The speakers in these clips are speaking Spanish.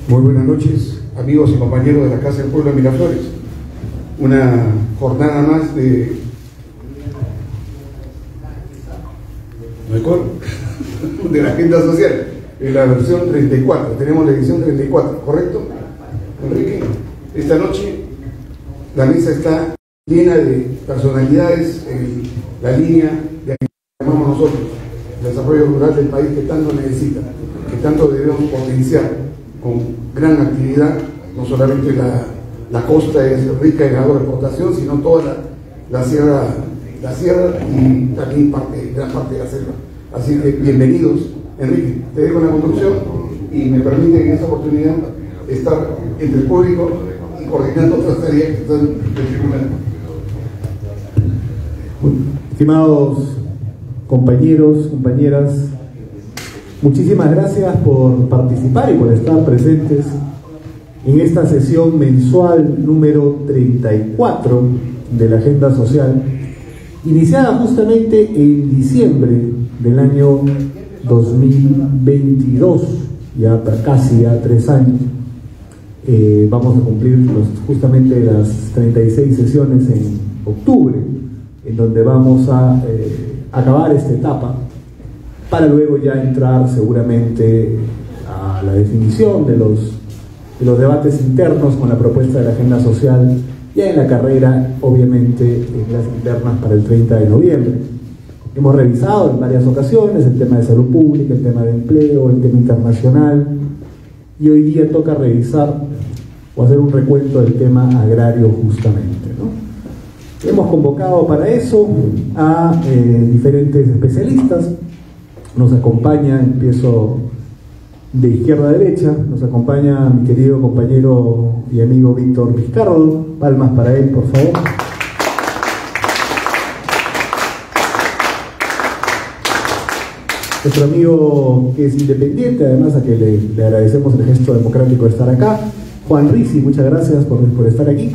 Muy buenas noches, amigos y compañeros de la Casa del Pueblo de Miraflores. Una jornada más de la agenda social, en la versión 34. Tenemos la edición 34, ¿correcto, Enrique? Esta noche la mesa está llena de personalidades en la línea de que llamamos nosotros, el desarrollo rural del país que tanto necesita, que tanto debemos potenciar con gran actividad. No solamente la costa es rica en agroexportación, sino toda la sierra y también gran parte de la selva. Así que bienvenidos. Enrique, te dejo la conducción y me permite en esta oportunidad estar entre el público y coordinando otras tareas que están circulando. Estimados compañeros, compañeras, muchísimas gracias por participar y por estar presentes en esta sesión mensual número 34 de la Agenda Social, iniciada justamente en diciembre del año 2022, ya casi 3 años. Vamos a cumplir justamente las 36 sesiones en octubre, en donde vamos a acabar esta etapa para luego ya entrar seguramente a la definición de los debates internos con la propuesta de la agenda social, ya en la carrera, obviamente, en las internas para el 30 de noviembre. Hemos revisado en varias ocasiones el tema de salud pública, el tema de empleo, el tema internacional, y hoy día toca revisar o hacer un recuento del tema agrario justamente, ¿no? Hemos convocado para eso a diferentes especialistas. Nos acompaña, empiezo de izquierda a derecha, nos acompaña mi querido compañero y amigo Víctor Vizcardo. Palmas para él, por favor. Nuestro amigo que es independiente, además a que le agradecemos el gesto democrático de estar acá, Juan Rizzi, muchas gracias por estar aquí.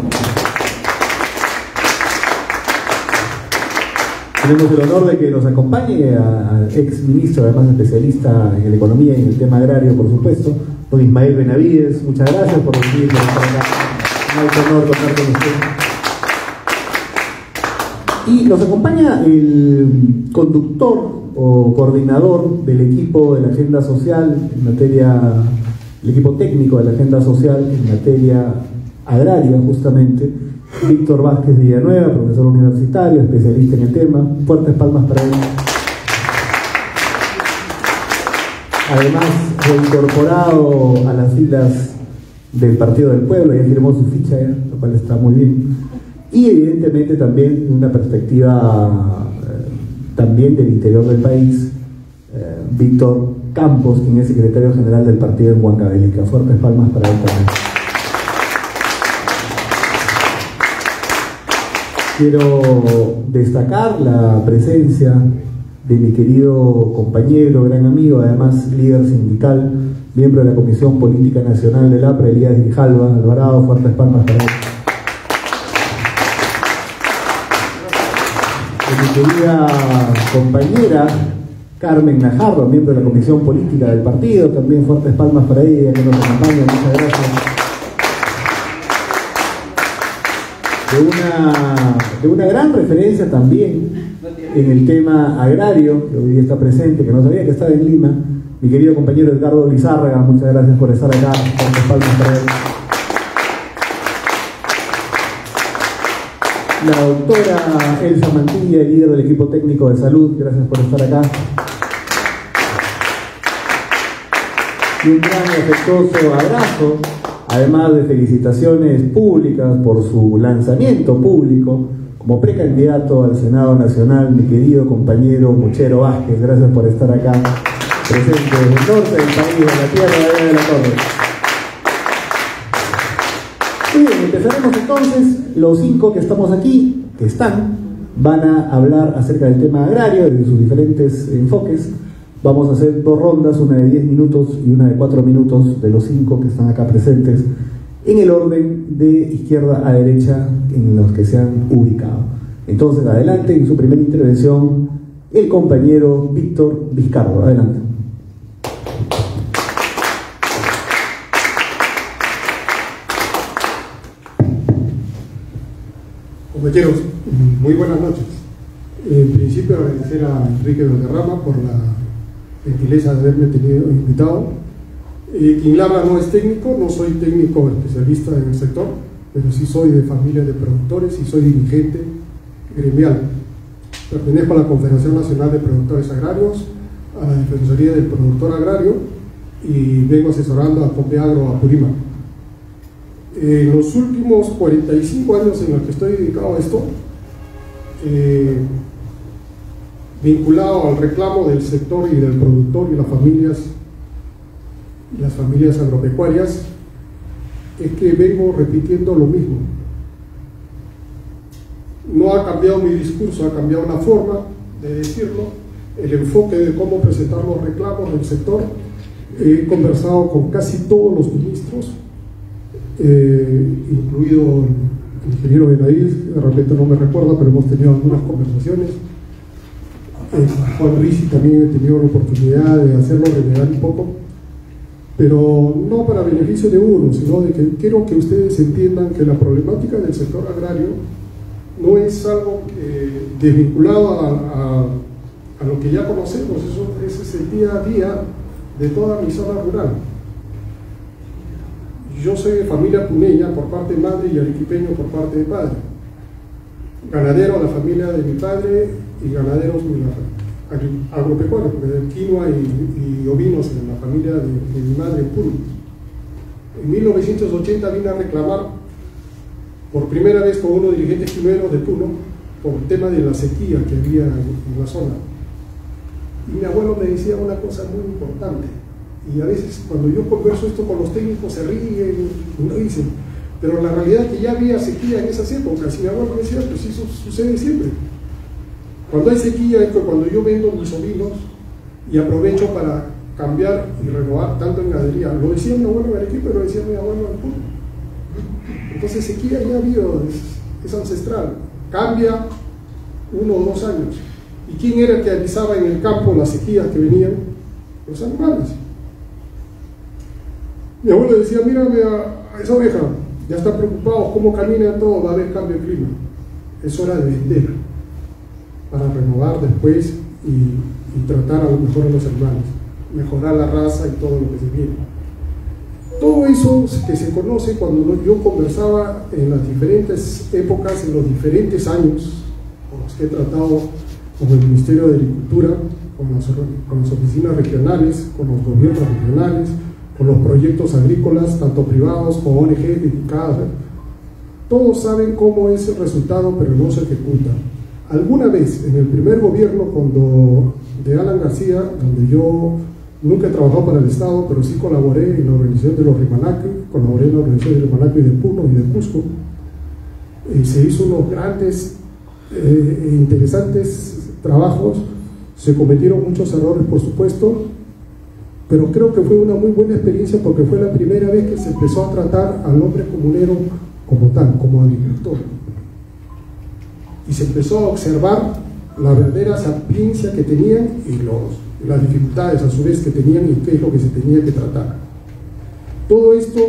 Tenemos el honor de que nos acompañe al ex ministro, además especialista en la economía y en el tema agrario, por supuesto, don Ismael Benavides. Muchas gracias por venir, por estar acá. Un alto honor contar con usted. Y nos acompaña el conductor o coordinador del equipo de la agenda social en materia, el equipo técnico de la agenda social en materia agraria, justamente, Víctor Vázquez Villanueva, profesor universitario, especialista en el tema. Fuertes palmas para él. Además, reincorporado a las filas del Partido del Pueblo, ya firmó su ficha, lo cual está muy bien. Y evidentemente también una perspectiva también del interior del país, Víctor Campos, quien es secretario general del partido en Huancavelica. Fuertes palmas para él también. Quiero destacar la presencia de mi querido compañero, gran amigo, además líder sindical, miembro de la Comisión Política Nacional del APRA, Elías Grijalva Alvarado. Fuertes palmas para él. De mi querida compañera Carmen Najarro, miembro de la Comisión Política del partido, también fuertes palmas para ella que nos acompaña. Muchas gracias. De una gran referencia también en el tema agrario, que hoy día está presente, que no sabía que estaba en Lima, mi querido compañero Edgardo Lizárraga. Muchas gracias por estar acá. Fuertes palmas para él. La doctora Elsa Mantilla, líder del equipo técnico de salud, gracias por estar acá. Y un gran y afectuoso abrazo, además de felicitaciones públicas por su lanzamiento público como precandidato al Senado Nacional, mi querido compañero Muchero Vázquez. Gracias por estar acá, presente desde el norte del país, de la tierra de la Torre. Muy bien, empezaremos entonces. Los 5 que estamos aquí, van a hablar acerca del tema agrario, de sus diferentes enfoques. Vamos a hacer 2 rondas, una de 10 minutos y una de 4 minutos, de los 5 que están acá presentes, en el orden de izquierda a derecha en los que se han ubicado. Entonces, adelante, en su primera intervención, el compañero Víctor Vizcardo. Adelante. Compañeros, muy buenas noches. En principio agradecer a Enrique Valderrama por la gentileza de haberme invitado. Quien habla no es técnico, no soy técnico especialista en el sector, pero sí soy de familia de productores y soy dirigente gremial. Pertenezco a la Confederación Nacional de Productores Agrarios, a la Defensoría del Productor Agrario y vengo asesorando a Copeagro Apurímac. En los últimos 45 años en los que estoy dedicado a esto, vinculado al reclamo del sector y del productor y las familias agropecuarias, es que vengo repitiendo lo mismo. No ha cambiado mi discurso, ha cambiado la forma de decirlo, el enfoque de cómo presentar los reclamos del sector. He conversado con casi todos los ministros, incluido el ingeniero Benavides, de repente no me recuerda, pero hemos tenido algunas conversaciones. Juan Rizzi también he tenido la oportunidad de hacerlo renegar un poco, pero no para beneficio de uno, sino de que quiero que ustedes entiendan que la problemática del sector agrario no es algo desvinculado a lo que ya conocemos. Ese es el día a día de toda mi zona rural. Yo soy de familia puneña por parte de madre y arequipeño por parte de padre. Ganadero, la familia de mi padre, y ganaderos agropecuarios, quinoa y ovinos en la familia de mi madre en Puno. En 1980 vine a reclamar por primera vez con unos dirigentes quinueros de Puno por el tema de la sequía que había en la zona. Y mi abuelo me decía una cosa muy importante, y a veces cuando yo converso esto con los técnicos se ríen y no dicen, pero la realidad es que ya había sequía en esas épocas, y mi abuelo me decía, pues eso sucede siempre. Cuando hay sequía es cuando yo vendo mis ovinos y aprovecho para cambiar y renovar tanto en ganadería. Lo decía mi abuelo en Arequipa, pero lo decía mi abuelo en Puno. Entonces sequía ya ha habido, es ancestral, cambia 1 o 2 años. ¿Y quién era el que avisaba en el campo las sequías que venían? Los animales. Mi abuelo decía, mírame a esa oveja, ya está preocupado, cómo camina todo, va a haber cambio de clima. Es hora de vender, para renovar después y tratar a lo mejor a los animales, mejorar la raza y todo lo que se viene. Todo eso que se conoce cuando yo conversaba en las diferentes épocas, en los diferentes años con los que he tratado con el Ministerio de Agricultura, con las oficinas regionales, con los gobiernos regionales, con los proyectos agrícolas, tanto privados como ONG dedicadas. Todos saben cómo es el resultado, pero no se ejecuta. Alguna vez en el primer gobierno de Alan García, donde yo nunca he trabajado para el Estado, pero sí colaboré en la organización de los Rimanacui, colaboré en la organización de Rimanacui de Puno y de Cusco, se hizo unos grandes e interesantes trabajos, se cometieron muchos errores por supuesto, pero creo que fue una muy buena experiencia porque fue la primera vez que se empezó a tratar al hombre comunero como tal, como agricultor. Y se empezó a observar la verdadera sapiencia que tenían y las dificultades a su vez que tenían y qué es lo que se tenía que tratar. Todo esto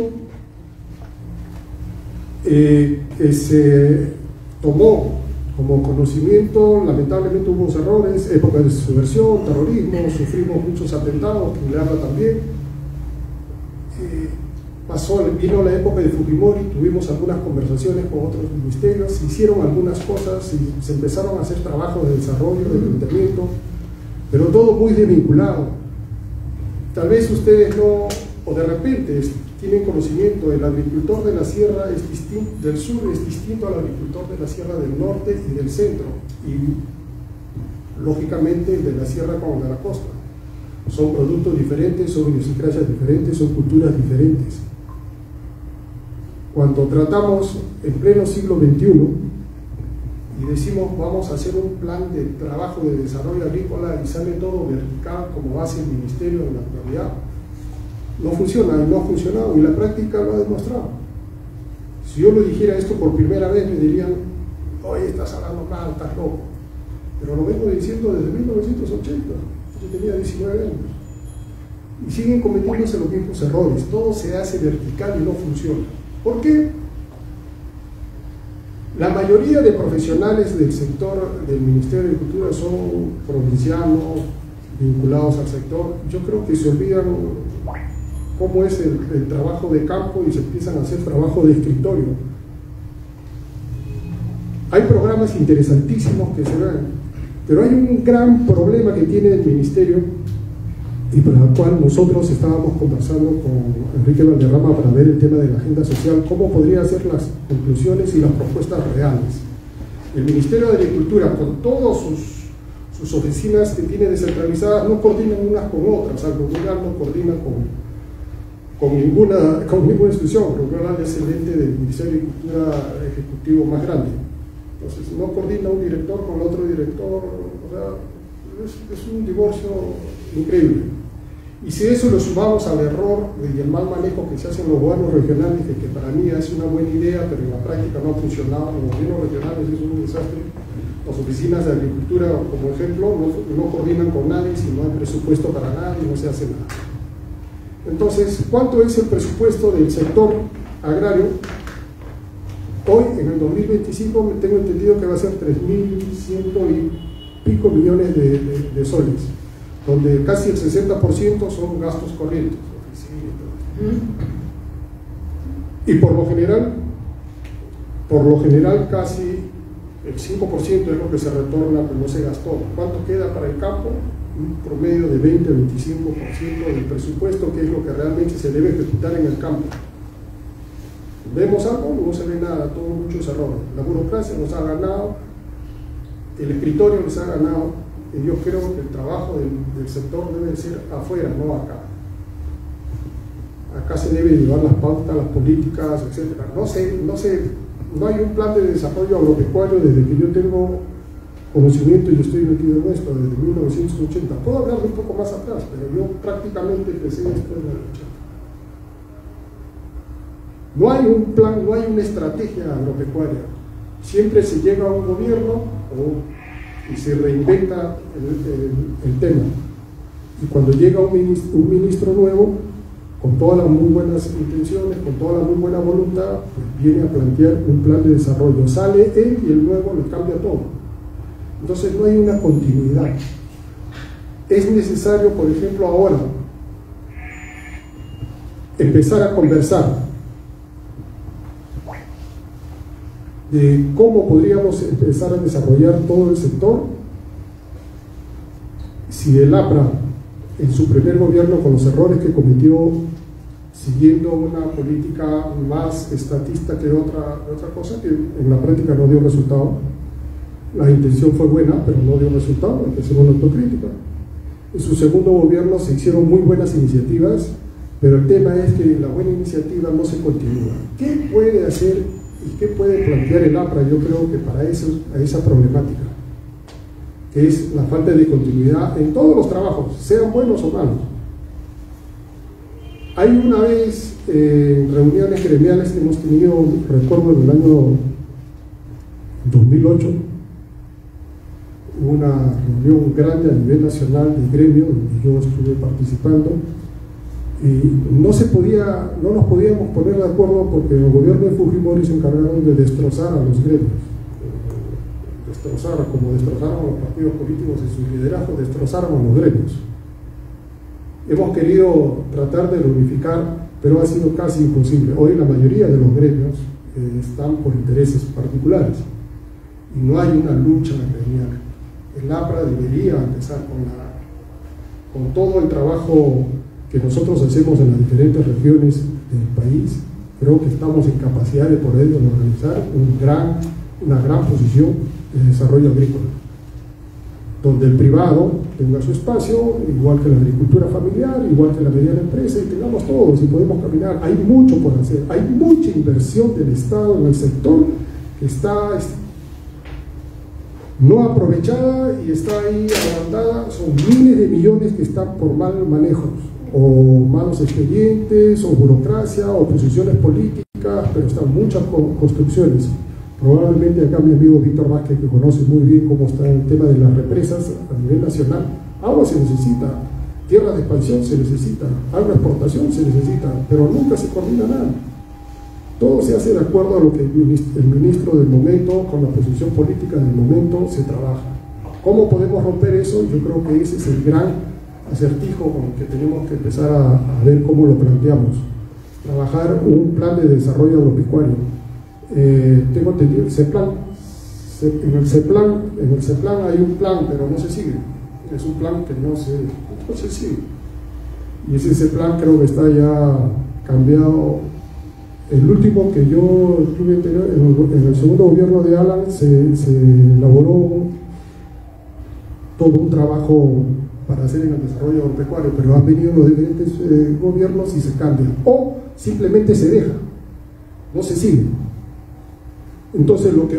que se tomó como conocimiento, lamentablemente hubo errores, época de subversión, terrorismo, sufrimos muchos atentados, que le habla también. Vino la época de Fujimori, tuvimos algunas conversaciones con otros ministerios, se hicieron algunas cosas y se empezaron a hacer trabajos de desarrollo, de planteamiento, pero todo muy desvinculado. Tal vez ustedes no, o de repente tienen conocimiento, el agricultor de la sierra del sur es distinto al agricultor de la sierra del norte y del centro, y lógicamente el de la sierra como de la costa. Son productos diferentes, son idiosincrasias diferentes, son culturas diferentes. Cuando tratamos en pleno siglo XXI y decimos vamos a hacer un plan de trabajo de desarrollo agrícola y sale todo vertical como hace el ministerio en la actualidad, no funciona y no ha funcionado y la práctica lo ha demostrado. Si yo lo dijera esto por primera vez me dirían, oye, estás hablando mal, estás loco, pero lo vengo diciendo desde 1980, yo tenía 19 años y siguen cometiéndose los mismos errores, todo se hace vertical y no funciona. ¿Por qué? La mayoría de profesionales del sector del Ministerio de Agricultura son provincianos, vinculados al sector. Yo creo que se olvidan cómo es el trabajo de campo y se empiezan a hacer trabajo de escritorio. Hay programas interesantísimos que se ven, pero hay un gran problema que tiene el Ministerio y para el cual nosotros estábamos conversando con Enrique Valderrama para ver el tema de la agenda social, cómo podría ser las conclusiones y las propuestas reales. El Ministerio de Agricultura, con todas sus oficinas que tiene descentralizadas, no coordinan unas con otras. Algo rural no coordina con ninguna institución. El rural es el ente del Ministerio de Agricultura ejecutivo más grande. Entonces no coordina un director con otro director, o sea, es un divorcio increíble. Y si eso lo sumamos al error y el mal manejo que se hace en los gobiernos regionales, que para mí es una buena idea, pero en la práctica no ha funcionado, en los gobiernos regionales es un desastre. Las oficinas de agricultura, como ejemplo, no coordinan con nadie, si no hay presupuesto para nadie, no se hace nada. Entonces, ¿cuánto es el presupuesto del sector agrario? Hoy, en el 2025, tengo entendido que va a ser 3.100 y pico millones de soles, donde casi el 60% son gastos corrientes. Y por lo general casi el 5% es lo que se retorna, pero no se gastó. ¿Cuánto queda para el campo? Un promedio de 20-25% del presupuesto, que es lo que realmente se debe ejecutar en el campo. ¿Vemos algo? No se ve nada, todo muchos errores. La burocracia nos ha ganado, el escritorio nos ha ganado, y yo creo que el trabajo del sector debe ser afuera, no acá. Acá se debe llevar las pautas, las políticas, etc. No hay un plan de desarrollo agropecuario desde que yo tengo conocimiento y yo estoy metido en esto, desde 1980. Puedo hablar de un poco más atrás, pero yo prácticamente empecé esto en el 80. No hay un plan, no hay una estrategia agropecuaria. Siempre se llega a un gobierno y se reinventa el tema. Y cuando llega un ministro nuevo, con todas las muy buenas intenciones, con toda la muy buena voluntad, pues viene a plantear un plan de desarrollo. Sale él y el nuevo le cambia todo. Entonces no hay una continuidad. Es necesario, por ejemplo, ahora empezar a conversar de cómo podríamos empezar a desarrollar todo el sector si el APRA, en su primer gobierno, con los errores que cometió, siguiendo una política más estatista que otra cosa, que en la práctica no dio resultado. La intención fue buena, pero no dio resultado, hay que hacer una autocrítica. En su segundo gobierno se hicieron muy buenas iniciativas, pero el tema es que la buena iniciativa no se continúa. ¿Qué puede hacer y qué puede plantear el APRA? Yo creo que para esa problemática, que es la falta de continuidad en todos los trabajos, sean buenos o malos. Hay una vez reuniones gremiales que hemos tenido, recuerdo en el año 2008, una reunión grande a nivel nacional de gremio, donde yo estuve participando, y no nos podíamos poner de acuerdo porque el gobierno de Fujimori se encargaron de destrozar a los gremios. Como destrozaron a los partidos políticos en su liderazgo, destrozaron a los gremios. Hemos querido tratar de unificar, pero ha sido casi imposible. Hoy la mayoría de los gremios están por intereses particulares y no hay una lucha gremial. El APRA debería empezar con todo el trabajo que nosotros hacemos en las diferentes regiones del país. Creo que estamos en capacidad de poder organizar una gran posición de desarrollo agrícola, donde el privado tenga su espacio, igual que la agricultura familiar, igual que la mediana empresa, y tengamos todos y podemos caminar. Hay mucho por hacer, hay mucha inversión del Estado en el sector que está no aprovechada y está ahí abandonada. Son miles de millones que están por mal manejos, o malos expedientes, o burocracia, o posiciones políticas, pero están muchas construcciones. Probablemente acá mi amigo Víctor Vázquez, que conoce muy bien cómo está el tema de las represas a nivel nacional, agua se necesita, tierra de expansión se necesita, agroexportación se necesita, pero nunca se coordina nada. Todo se hace de acuerdo a lo que el ministro del momento, con la posición política del momento, se trabaja. ¿Cómo podemos romper eso? Yo creo que ese es el gran acertijo con el que tenemos que empezar a ver cómo lo planteamos. Trabajar un plan de desarrollo agropecuario. Tengo entendido el CEPLAN. En el CEPLAN hay un plan, pero no se sigue. Es un plan que no se sigue. Y ese CEPLAN creo que está ya cambiado. El último que yo tuve en el segundo gobierno de Alan se elaboró todo un trabajo para hacer en el desarrollo agropecuario, pero han venido los diferentes gobiernos y se cambian, o simplemente se deja, no se sigue. Entonces lo que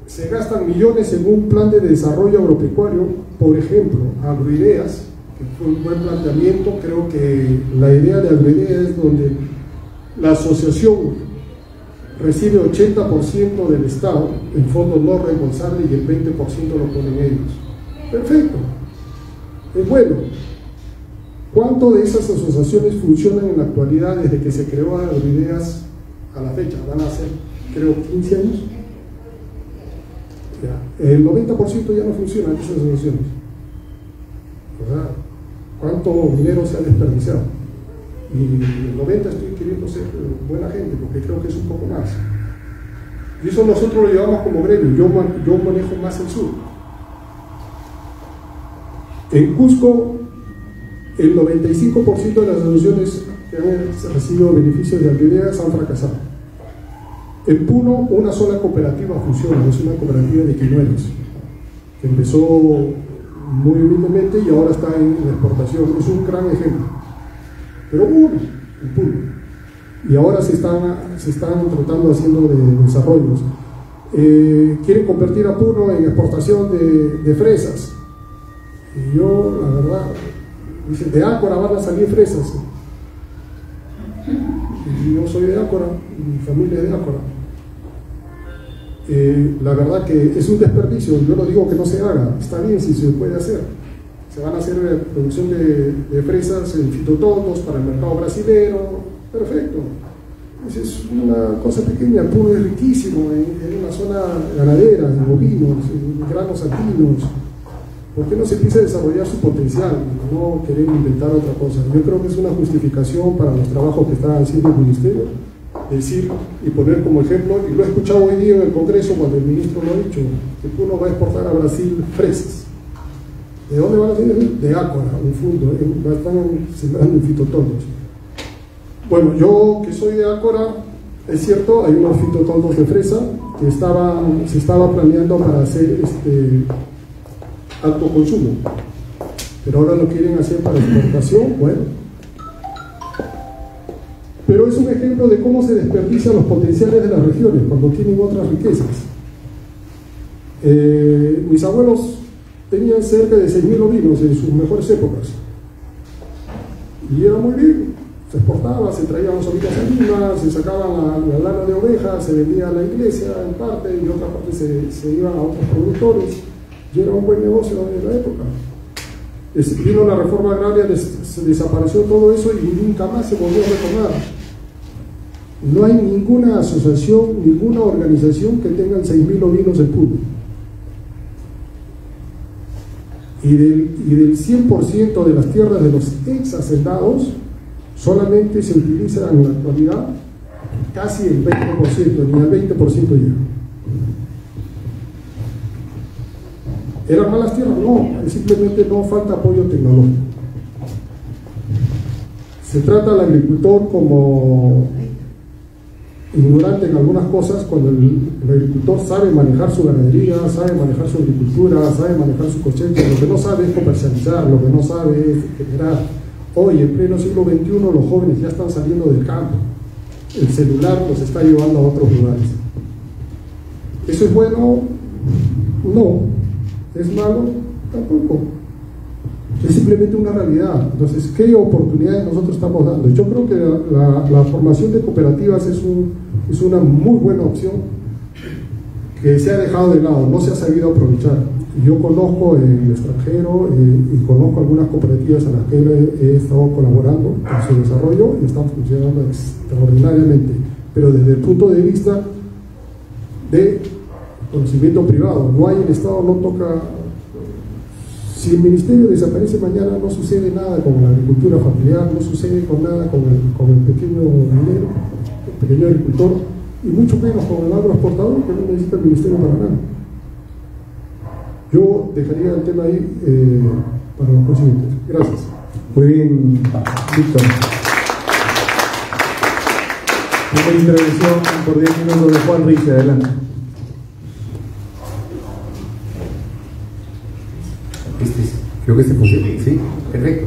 se gastan millones en un plan de desarrollo agropecuario, por ejemplo, Agroideas, que fue un buen planteamiento. Creo que la idea de Agroideas es donde la asociación recibe 80% del Estado en fondos no reembolsables y el 20% lo ponen ellos. Perfecto, es bueno. ¿Cuánto de esas asociaciones funcionan en la actualidad desde que se creó Agroideas a la fecha? Van a ser, creo, 15 años. Ya. El 90% ya no funciona en esas asociaciones. ¿Verdad? ¿Cuánto dinero se ha desperdiciado? Y el 90% estoy queriendo ser buena gente, porque creo que es un poco más. Y eso nosotros lo llevamos como gremio. Yo manejo más el sur. En Cusco, el 95% de las asociaciones que han recibido beneficios de Agroideas han fracasado. En Puno, una sola cooperativa funciona, es una cooperativa de quinuelos, que empezó muy humildemente y ahora está en la exportación. Es un gran ejemplo. Pero uno, en Puno. Y ahora se están tratando haciendo de desarrollos. Quieren convertir a Puno en exportación de fresas. Y yo, la verdad, dicen, de Ácora van a salir fresas. Y yo soy de Ácora, mi familia es de Ácora. La verdad que es un desperdicio. Yo no digo que no se haga, está bien si se puede hacer. Se van a hacer producción de fresas en fitotónicos para el mercado brasilero, perfecto. Es una cosa pequeña. Puno es riquísimo en una zona ganadera, de bovinos, en granos andinos. ¿Por qué no se empieza a desarrollar su potencial? No querer inventar otra cosa. Yo creo que es una justificación para los trabajos que está haciendo el ministerio, decir y poner como ejemplo, y lo he escuchado hoy día en el Congreso cuando el ministro lo ha dicho, que Puno va a exportar a Brasil fresas. ¿De dónde van a venir? De Ácora, un fondo, están sembrando en fitotónicos. Bueno, yo que soy de Ácora, es cierto, hay unos fitotónicos de fresa que se estaba planeando para hacer alto consumo, pero ahora lo quieren hacer para exportación. Bueno, pero es un ejemplo de cómo se desperdician los potenciales de las regiones cuando tienen otras riquezas. Mis abuelos tenían cerca de 6.000 ovinos en sus mejores épocas y era muy bien, se exportaba, se traían los ovinos a Lima, se sacaban la lana de ovejas, se vendía a la iglesia en parte y en otra parte se iban a otros productores. Y era un buen negocio en la época. Vino la reforma agraria, se desapareció todo eso y nunca más se volvió a retomar. No hay ninguna asociación, ninguna organización que tenga 6.000 ovinos en Puno. Y del 100% de las tierras de los ex hacendados, solamente se utiliza en la actualidad casi el 20%, ni al 20% llega. ¿Eran malas tierras? No, simplemente no falta apoyo tecnológico. Se trata al agricultor como ignorante en algunas cosas, cuando el agricultor sabe manejar su ganadería, sabe manejar su agricultura, sabe manejar su cosecha. Lo que no sabe es comercializar, lo que no sabe es generar. Hoy, en pleno siglo XXI, los jóvenes ya están saliendo del campo. El celular los está llevando a otros lugares. ¿Eso es bueno? No. ¿Es malo? Tampoco. Es simplemente una realidad. Entonces, ¿qué oportunidades nosotros estamos dando? Yo creo que la formación de cooperativas es una muy buena opción que se ha dejado de lado, no se ha sabido aprovechar. Yo conozco en el extranjero y conozco algunas cooperativas a las que he estado colaborando en su desarrollo y están funcionando extraordinariamente. pero desde el punto de vista de conocimiento privado. No hay, el Estado no toca. Si el ministerio desaparece mañana, no sucede nada con la agricultura familiar, no sucede con nada con el pequeño minero, el pequeño agricultor, y mucho menos con el agroexportador, que no necesita el ministerio para nada. Yo dejaría el tema ahí para los próximos. Gracias. Muy bien, Víctor. Primera intervención por 10 minutos de Juan Rich, adelante. Creo que funciona, sí, perfecto.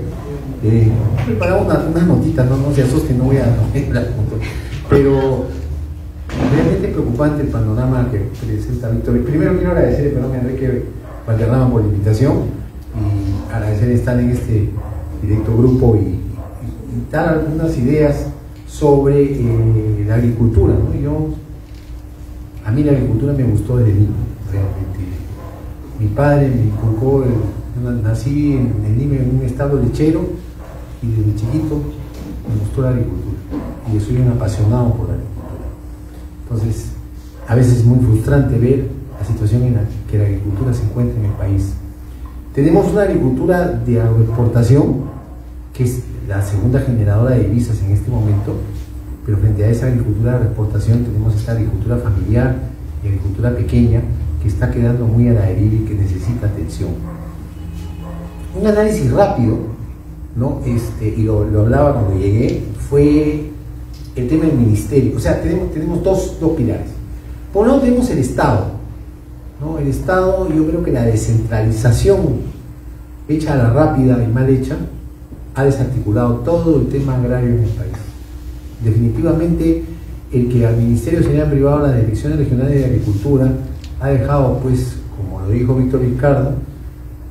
He preparado unas notitas, no se asusten, no voy a hablar mucho, pero realmente preocupante el panorama que presenta Víctor. Primero quiero agradecer, perdón, a Enrique Valderrama por la invitación y agradecer estar en este directo grupo y dar algunas ideas sobre la agricultura, ¿no? A mí la agricultura me gustó desde niño, realmente. Mi padre me inculcó, nací en Lima en un estado lechero y desde chiquito me gustó la agricultura y soy un apasionado por la agricultura. Entonces, a veces es muy frustrante ver la situación en la que la agricultura se encuentra en el país. Tenemos una agricultura de agroexportación que es la segunda generadora de divisas en este momento, pero frente a esa agricultura de agroexportación tenemos esta agricultura familiar y agricultura pequeña que está quedando muy a la deriva y que necesita atención. Un análisis rápido, ¿no? Y lo hablaba cuando llegué, fue el tema del ministerio. O sea, tenemos dos pilares. Por un lado tenemos el Estado, ¿no? El Estado, yo creo que la descentralización hecha a la rápida y mal hecha ha desarticulado todo el tema agrario en el país. Definitivamente, el que al ministerio se haya privado las direcciones regionales de agricultura ha dejado, pues, como lo dijo Víctor Vizcarra,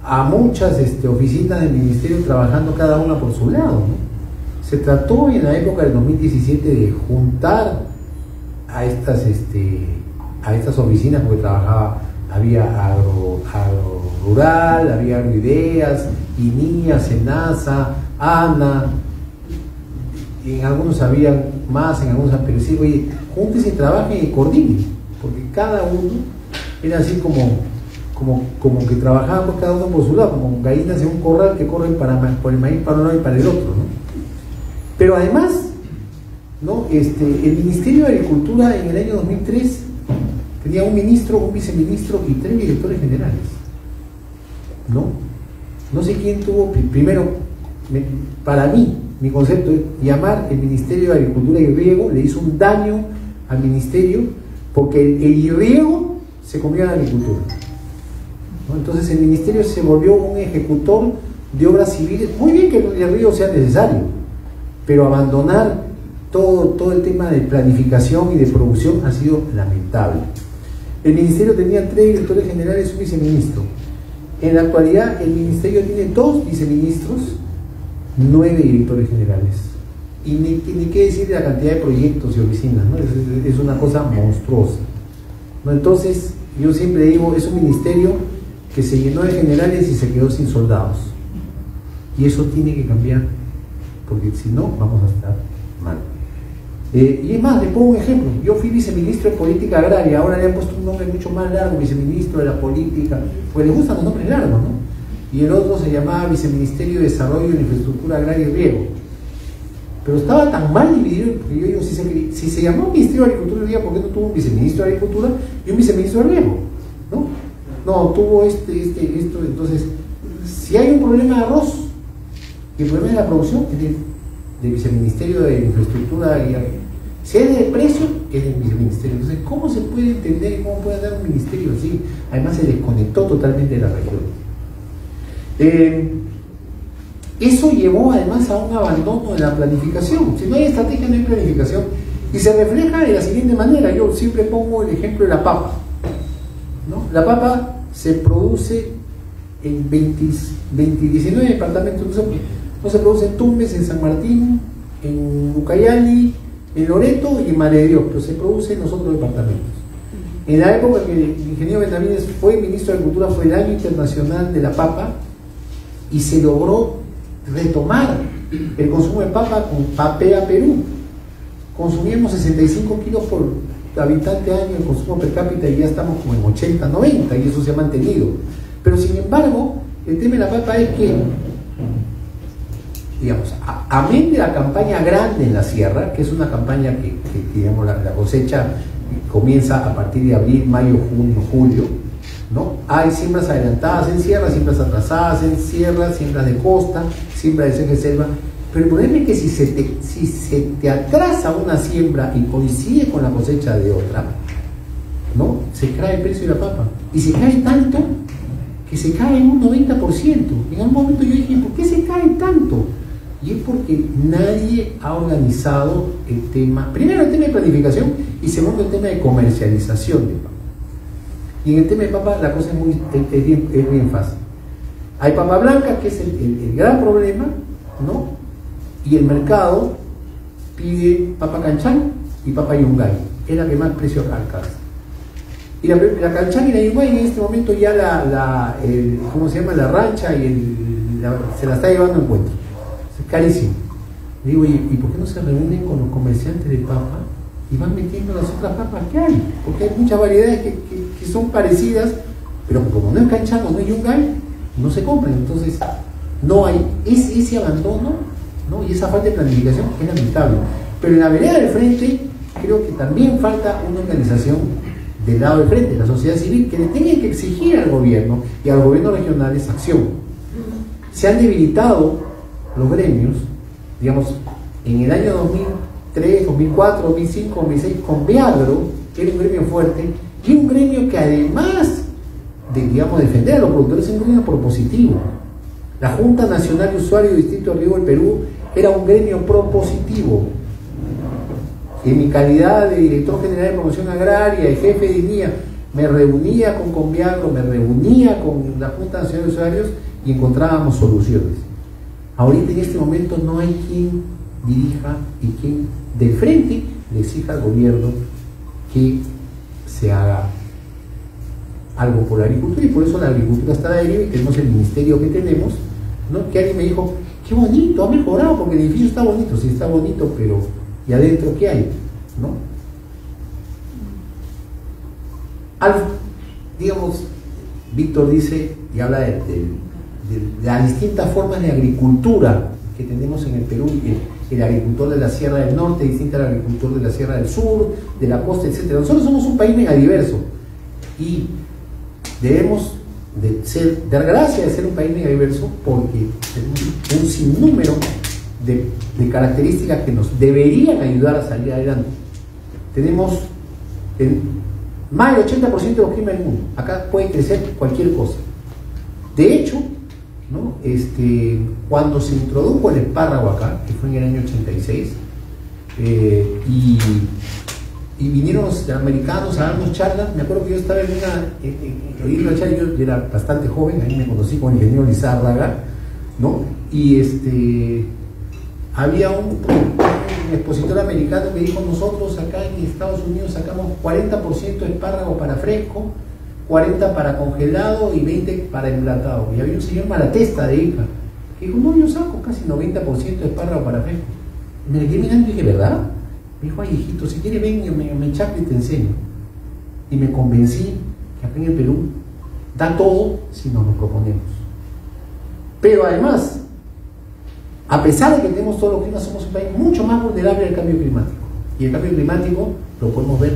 a muchas oficinas del ministerio trabajando cada una por su lado, ¿no? Se trató en la época del 2017 de juntar a estas oficinas, porque había agro rural, había agroideas, INIA, SENASA, ANA, y en algunos había más, en algunos, pero sí, oye, júntense y trabajen y coordinen, porque cada uno era así como que trabajaban cada uno por su lado, como gallinas en un corral que corren por el maíz para un lado y para el otro, ¿no? Pero además, ¿no? El Ministerio de Agricultura en el año 2003 tenía un ministro, un viceministro y 3 directores generales, ¿no? No sé quién tuvo primero, para mí, mi concepto es llamar el Ministerio de Agricultura y Riego, le hizo un daño al ministerio porque el riego se comió a la agricultura, ¿no? Entonces el ministerio se volvió un ejecutor de obras civiles. Muy bien que el riego sea necesario, pero abandonar todo el tema de planificación y de producción ha sido lamentable. El ministerio tenía 3 directores generales y un viceministro. En la actualidad el ministerio tiene 2 viceministros, 9 directores generales, y ni qué decir de la cantidad de proyectos y oficinas, ¿no? Es una cosa monstruosa, ¿no? Entonces yo siempre digo, es un ministerio que se llenó de generales y se quedó sin soldados, y eso tiene que cambiar, porque si no vamos a estar mal. Y es más, le pongo un ejemplo. Yo fui viceministro de Política Agraria, ahora le han puesto un nombre mucho más largo, viceministro de la Política, pues les gustan los nombres largos, ¿no? Y el otro se llamaba Viceministerio de Desarrollo de Infraestructura Agraria y Riego. Pero estaba tan mal dividido, porque yo digo, si se llamó Ministerio de Agricultura y Riego, ¿por qué no tuvo un viceministro de Agricultura y un viceministro de Riego? No, tuvo esto. Entonces, si hay un problema de arroz, y el problema de la producción es del Viceministerio de Infraestructura y si es de precio, es del viceministerio. Entonces, ¿cómo se puede entender y cómo puede dar un ministerio así? Además, se desconectó totalmente de la región. Eso llevó además a un abandono de la planificación. Si no hay estrategia, no hay planificación, y se refleja de la siguiente manera. Yo siempre pongo el ejemplo de la papa, ¿no? La papa se produce en 19 departamentos, no se produce en Tumbes, en San Martín, en Ucayali, en Loreto y en Madre de Dios, pero se produce en los otros departamentos. En la época que el ingeniero Benavides fue ministro de Agricultura, fue el año internacional de la papa, y se logró retomar el consumo de papa con Papea Perú, consumíamos 65 kilos por habitante año, el consumo per cápita, y ya estamos como en 80, 90, y eso se ha mantenido. Pero sin embargo, el tema de la papa es que, digamos, amén de la campaña grande en la sierra, que es una campaña que digamos, la cosecha comienza a partir de abril, mayo, junio, julio, ¿no? Hay siembras adelantadas en sierra, siembras atrasadas en sierra, siembras de costa, siembras de ceja de selva. Pero el problema es que si se te atrasa una siembra y coincide con la cosecha de otra, ¿no? Se cae el precio de la papa. Y se cae tanto que se cae en un 90%. En algún momento yo dije, ¿por qué se cae tanto? Y es porque nadie ha organizado el tema, primero el tema de planificación y segundo el tema de comercialización de papa. Y en el tema de papa la cosa es bien fácil. Hay papa blanca, que es el gran problema, ¿no? Y el mercado pide papa canchán y papa yungay, es la que más precio alcanza. Y la canchán y la yungay en este momento ya ¿cómo se llama? La rancha y se la está llevando en cuenta. Es carísimo. Digo, ¿y por qué no se reúnen con los comerciantes de papa y van metiendo las otras papas que hay? Porque hay muchas variedades que son parecidas, pero como no es canchán o no es yungay, no se compran. Entonces, no hay ese abandono, ¿no? Y esa falta de planificación es lamentable. Pero en la vereda del frente creo que también falta una organización del lado del frente, la sociedad civil, que le tenga que exigir al gobierno y a los gobiernos regionales acción. Se han debilitado los gremios, digamos, en el año 2003, 2004, 2005, 2006, con Beagro, que era un gremio fuerte, y un gremio que además de, digamos, defender a los productores, es un gremio propositivo. La Junta Nacional de Usuarios del Distrito de Riego del Perú era un gremio propositivo. En mi calidad de director general de promoción agraria y jefe de INIA, me reunía con Conviagro, me reunía con la Junta Nacional de Usuarios y encontrábamos soluciones. Ahorita en este momento no hay quien dirija y quien de frente le exija al gobierno que se haga algo por la agricultura, y por eso la agricultura está a la deriva y tenemos el ministerio que tenemos, ¿no? Que alguien me dijo, qué bonito, ha mejorado porque el edificio está bonito. Sí, está bonito, pero ¿y adentro qué hay? ¿No? Digamos, Víctor dice y habla de las distintas formas de agricultura que tenemos en el Perú, el agricultor de la Sierra del Norte distinto al agricultor de la Sierra del Sur, de la costa, etc. Nosotros somos un país megadiverso y debemos dar gracias de ser un país megadiverso porque tenemos un sinnúmero de características que nos deberían ayudar a salir adelante. Tenemos más del 80% de los climas del mundo. Acá puede crecer cualquier cosa. De hecho, ¿no? Cuando se introdujo el espárrago acá, que fue en el año 86, y vinieron los americanos a darnos charlas. Me acuerdo que yo estaba en una charla, yo era bastante joven, ahí me conocí con el ingeniero Lizárraga, ¿no? Y había un expositor americano que dijo, nosotros acá en Estados Unidos sacamos 40% de espárrago para fresco, 40 para congelado y 20 para enlatado. Y había un señor Malatesta de Ica que dijo, no, yo saco casi 90% de espárrago para fresco. Y me quedé mirando y dije, ¿verdad? Me dijo, ay hijito, si quieres ven, me chaco y te enseño. Y me convencí que acá en el Perú da todo si nos lo proponemos. Pero además, a pesar de que tenemos todos los climas, somos un país mucho más vulnerable al cambio climático. Y el cambio climático lo podemos ver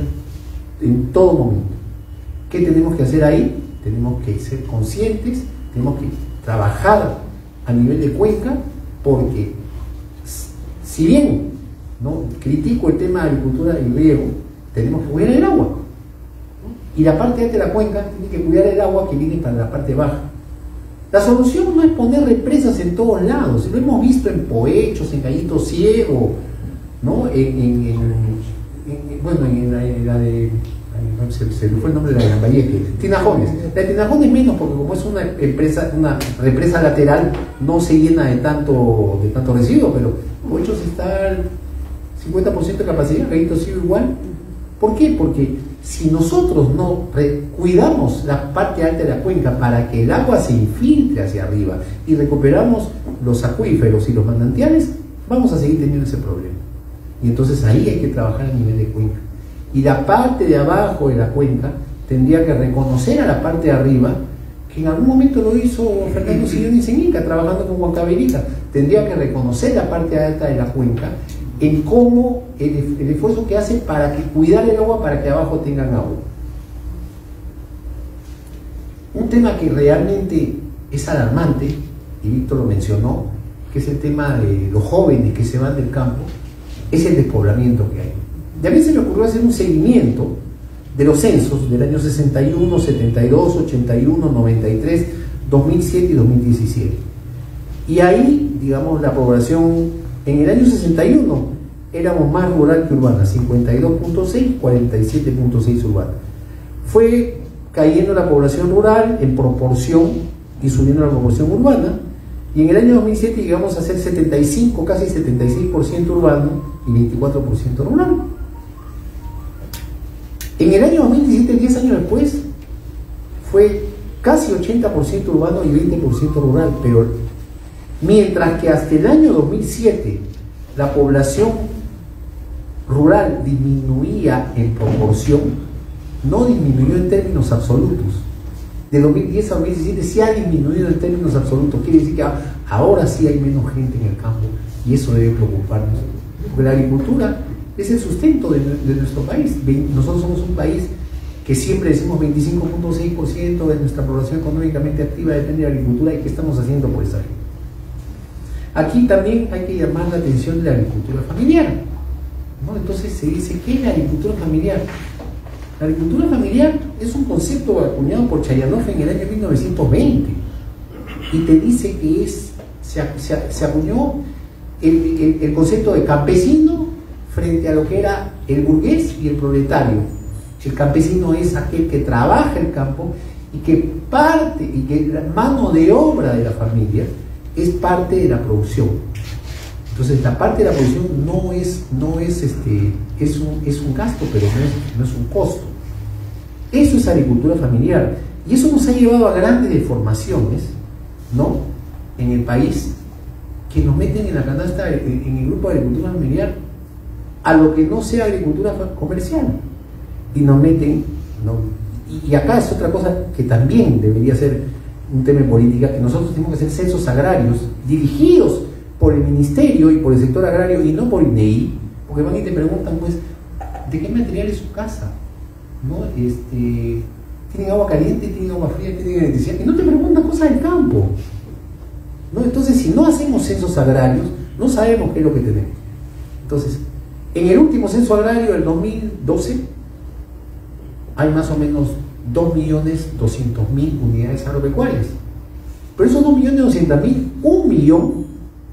en todo momento. ¿Qué tenemos que hacer ahí? Tenemos que ser conscientes, tenemos que trabajar a nivel de cuenca, porque si bien no critico el tema de agricultura y riego, tenemos que cuidar el agua, ¿no? Y la parte alta de la cuenca tiene que cuidar el agua que viene para la parte baja. La solución no es poner represas en todos lados, lo hemos visto en Poechos, en Gallito Ciego, ¿no? Bueno, en la de... se me fue el nombre de la Lambayeque, Tinajones. La de Tinajones menos, porque como es una represa lateral, no se llena de tanto residuo, pero Poechos está al 50% de capacidad, Gallito Ciego igual. ¿Por qué? Porque si nosotros no cuidamos la parte alta de la cuenca para que el agua se infiltre hacia arriba y recuperamos los acuíferos y los manantiales, vamos a seguir teniendo ese problema. Y entonces ahí hay que trabajar a nivel de cuenca. Y la parte de abajo de la cuenca tendría que reconocer a la parte de arriba, que en algún momento lo hizo Fernando Sillón Inca, trabajando con Huancavelica. Tendría que reconocer la parte alta de la cuenca en cómo el esfuerzo que hace para que cuidar el agua para que abajo tengan agua. Un tema que realmente es alarmante, y Víctor lo mencionó, que es el tema de los jóvenes que se van del campo, es el despoblamiento que hay. Y a mí se me ocurrió hacer un seguimiento de los censos del año 61, 72, 81, 93, 2007 y 2017. Y ahí, digamos, la población en el año 61 éramos más rural que urbana, 52.6, 47.6 urbana. Fue cayendo la población rural en proporción y subiendo la proporción urbana, y en el año 2007 llegamos a ser 75, casi 76% urbano y 24% rural. En el año 2017, 10 años después, fue casi 80% urbano y 20% rural, pero mientras que hasta el año 2007 la población rural disminuía en proporción, no disminuyó en términos absolutos. De 2010 a 2017 sí ha disminuido en términos absolutos. Quiere decir que ahora sí hay menos gente en el campo, y eso debe preocuparnos, porque la agricultura es el sustento de nuestro país. Nosotros somos un país que siempre decimos 25.6% de nuestra población económicamente activa depende de la agricultura. ¿Y qué estamos haciendo por esa gente? Aquí también hay que llamar la atención de la agricultura familiar, ¿no? Entonces se dice, ¿qué es la agricultura familiar? La agricultura familiar es un concepto acuñado por Chayanov en el año 1920, y te dice que se acuñó el concepto de campesino frente a lo que era el burgués y el proletario. El campesino es aquel que trabaja el campo y que la mano de obra de la familia es parte de la producción. Entonces la parte de la producción es un gasto, pero no es un costo. Eso es agricultura familiar, y eso nos ha llevado a grandes deformaciones, ¿no?, en el país, que nos meten en la canasta, en el grupo de agricultura familiar, a lo que no sea agricultura comercial, y nos meten, ¿no? Y acá es otra cosa que también debería ser un tema de política, que nosotros tenemos que hacer censos agrarios dirigidos por el ministerio y por el sector agrario, y no por INEI, porque van y te preguntan, pues, ¿de qué material es su casa? ¿No? ¿Tienen agua caliente? ¿Tienen agua fría? ¿Tienen electricidad? Y no te preguntan cosas del campo, ¿no? Entonces, si no hacemos censos agrarios, no sabemos qué es lo que tenemos. Entonces, en el último censo agrario del 2012 hay más o menos 2.200.000 unidades agropecuarias, pero esos 2.200.000, 1 millón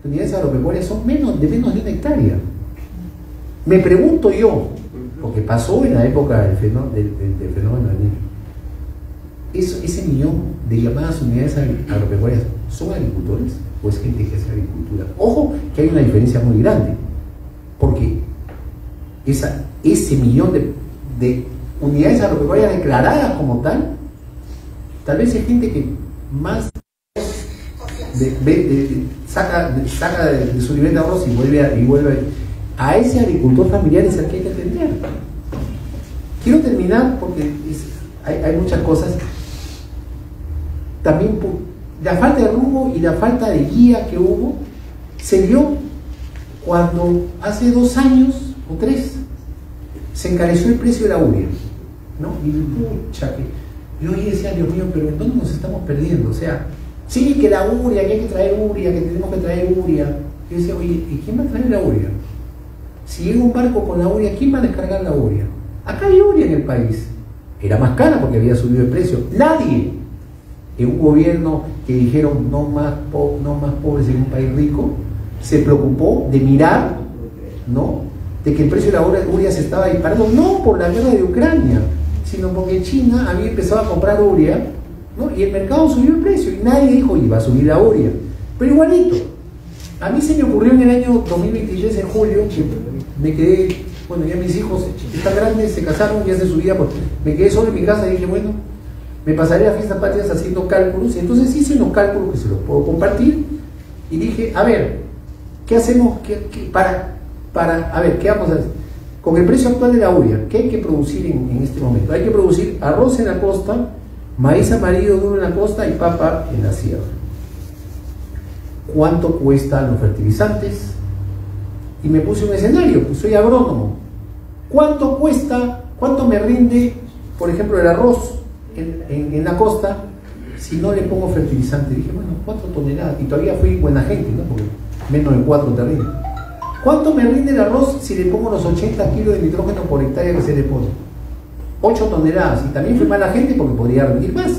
de unidades agropecuarias son de menos de 1 hectárea. Me pregunto yo, porque pasó en la época del fenómeno del Niño, ese millón de llamadas unidades agropecuarias, ¿son agricultores o es gente que hace agricultura? Ojo que hay una diferencia muy grande, porque ese millón de unidades agropecuarias declaradas como tal vez es gente que más saca de su nivel de ahorros y vuelve a ese agricultor familiar, es el que hay que atender. Quiero terminar porque hay muchas cosas. También la falta de rumbo y la falta de guía que hubo se vio cuando hace 2 años o 3 se encareció el precio de la urea, ¿no? Y pucha, que yo ahí decía, Dios mío, pero ¿en dónde nos estamos perdiendo? O sea, sí, que la urea, que hay que traer urea, que tenemos que traer urea. Yo decía, oye, ¿y quién va a traer la urea? Si llega un barco con la urea, ¿quién va a descargar la urea? Acá hay urea en el país. Era más cara porque había subido el precio. Nadie, en un gobierno que dijeron no más pobres en un país rico, se preocupó de mirar, ¿no?, de que el precio de la urea se estaba disparando, no por la guerra de Ucrania, sino porque China había empezado a comprar urea, ¿no?, y el mercado subió el precio y nadie dijo, iba a subir la urea. Pero igualito, a mí se me ocurrió en el año 2023, en julio, que me quedé, bueno, ya mis hijos están grandes, se casaron, ya se subía, pues, me quedé solo en mi casa y dije, bueno, me pasaré a fiestas patrias haciendo cálculos, y entonces hice unos cálculos que se los puedo compartir, y dije, a ver, ¿qué hacemos para para, a ver, ¿qué vamos a hacer? Con el precio actual de la urea, ¿qué hay que producir en este momento? Hay que producir arroz en la costa, maíz amarillo duro en la costa y papa en la sierra. ¿Cuánto cuestan los fertilizantes? Y me puse un escenario, pues soy agrónomo. ¿Cuánto cuesta, cuánto me rinde, por ejemplo, el arroz en la costa si no le pongo fertilizante? Dije, bueno, 4 toneladas. Y todavía fui buena gente, ¿no? Porque menos de 4 te rinde. ¿Cuánto me rinde el arroz si le pongo los 80 kilos de nitrógeno por hectárea que se le pone? 8 toneladas. Y también fui mala gente porque podría rendir más,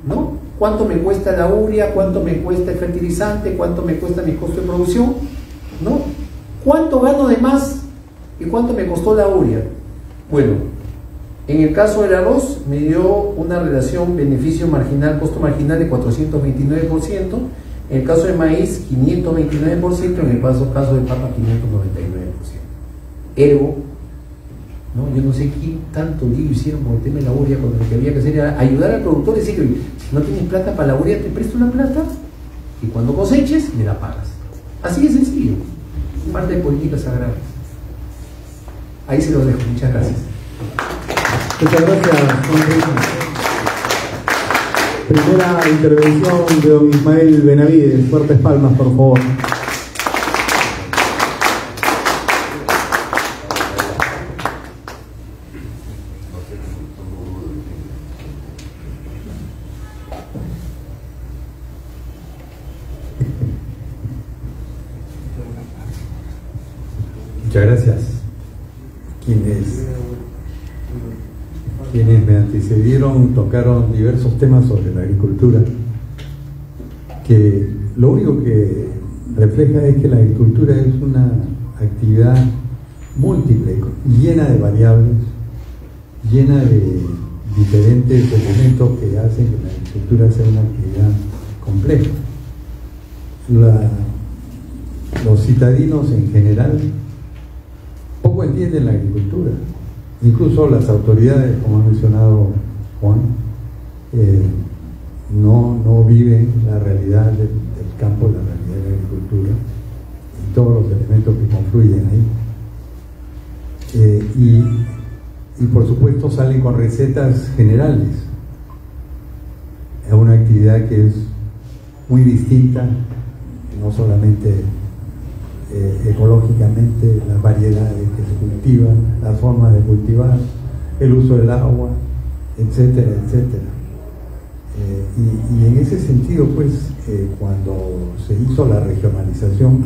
¿no? ¿Cuánto me cuesta la urea? ¿Cuánto me cuesta el fertilizante? ¿Cuánto me cuesta mi costo de producción? ¿No? ¿Cuánto gano de más y cuánto me costó la urea? Bueno, en el caso del arroz me dio una relación beneficio marginal, costo marginal de 429%, en el caso de maíz 529%, en el caso de papa 599%. Ergo, ¿no? Yo no sé qué tanto lío hicieron con el tema de la urea, cuando lo que había que hacer era ayudar al productor y decirle, si no tienes plata para la urea, te presto la plata y cuando coseches me la pagas. Así de sencillo, parte de políticas agrarias. Ahí se los dejo, muchas gracias. Muchas gracias, Juan Enrique. Primera intervención de don Ismael Benavides. Fuertes palmas, por favor. Muchas gracias. Quienes me antecedieron tocaron diversos temas sobre la agricultura, que lo único que refleja es que la agricultura es una actividad múltiple, llena de variables, llena de diferentes elementos que hacen que la agricultura sea una actividad compleja. Los citadinos en general poco entienden la agricultura. Incluso las autoridades, como ha mencionado Juan, no viven la realidad del campo, la realidad de la agricultura y todos los elementos que confluyen ahí. Y por supuesto salen con recetas generales. Es una actividad que es muy distinta, no solamente ecológicamente, las variedades que se cultivan, las formas de cultivar, el uso del agua, etcétera, etcétera. Y en ese sentido, pues, cuando se hizo la regionalización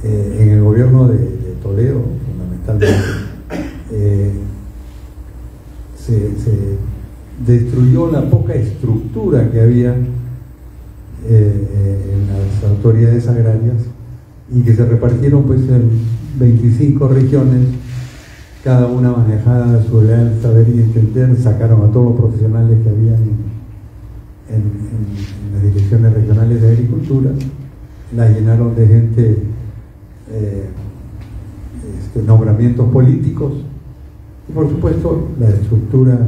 en el gobierno de Toledo, fundamentalmente, se destruyó la poca estructura que había en las autoridades agrarias, y que se repartieron pues en 25 regiones, cada una manejada su real saber y entender. Sacaron a todos los profesionales que habían en las direcciones regionales de agricultura, las llenaron de gente, nombramientos políticos, y por supuesto la estructura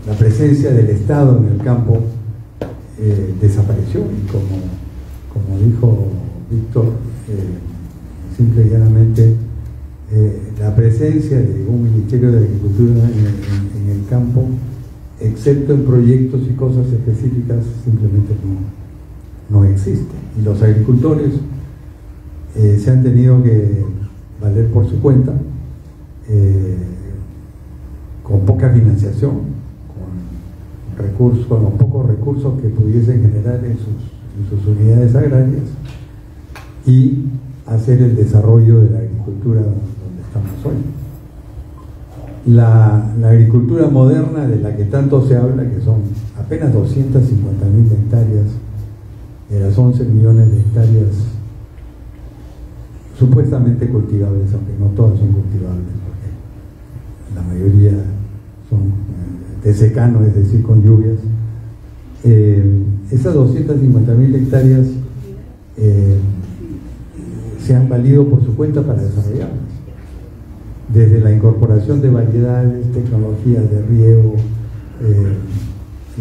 la presencia del Estado en el campo desapareció. Y como dijo Víctor, simple y llanamente, la presencia de un Ministerio de Agricultura en el campo, excepto en proyectos y cosas específicas, simplemente no existe. Y los agricultores se han tenido que valer por su cuenta, con poca financiación, con los pocos recursos que pudiesen generar en sus unidades agrarias, y hacer el desarrollo de la agricultura donde estamos hoy. La agricultura moderna de la que tanto se habla, que son apenas 250.000 hectáreas de las 11 millones de hectáreas supuestamente cultivables, aunque no todas son cultivables, porque la mayoría son de secano, es decir, con lluvias. Esas 250.000 hectáreas se han valido por su cuenta para desarrollarlas, desde la incorporación de variedades, tecnologías de riego,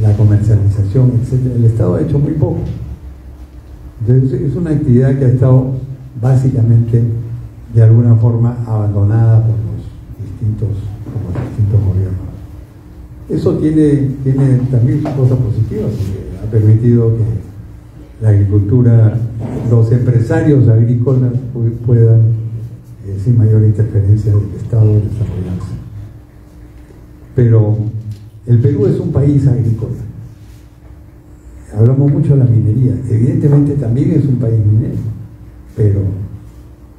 la comercialización, etc. El Estado ha hecho muy poco. Entonces es una actividad que ha estado básicamente de alguna forma abandonada por los distintos gobiernos. Eso tiene también sus cosas positivas, porque ha permitido que la agricultura, los empresarios agrícolas puedan, sin mayor interferencia del Estado, desarrollarse. Pero el Perú es un país agrícola. Hablamos mucho de la minería, evidentemente también es un país minero, pero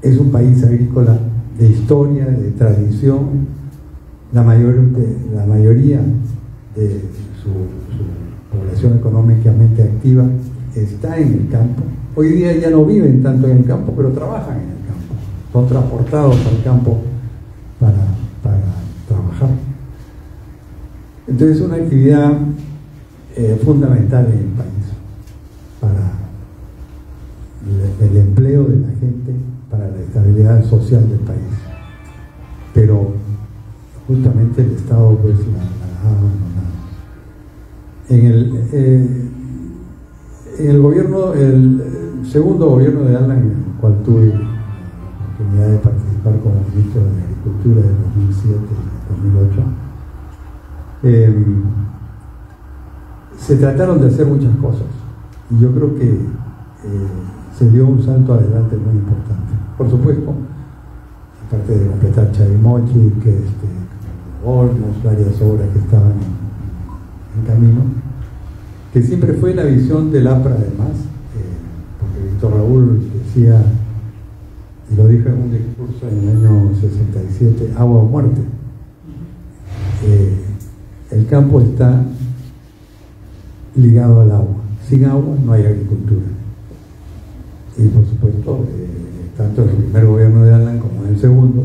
es un país agrícola de historia, de tradición. La mayoría de su población económicamente activa está en el campo. Hoy día ya no viven tanto en el campo, pero trabajan en el campo. Son transportados al campo para trabajar. Entonces es una actividad fundamental en el país para el empleo de la gente, para la estabilidad social del país. Pero justamente el Estado pues la ha abandonado. En el segundo gobierno de Alan, en el cual tuve la oportunidad de participar como ministro de Agricultura de 2007 y 2008, se trataron de hacer muchas cosas y yo creo que se dio un salto adelante muy importante. Por supuesto, aparte de completar Chavimochi, que hornos, varias obras que estaban en camino, que siempre fue la visión del APRA además, porque Víctor Raúl decía, y lo dijo en un discurso en el año 67, agua o muerte. El campo está ligado al agua. Sin agua no hay agricultura. Y por supuesto, tanto en el primer gobierno de Alan como en el segundo,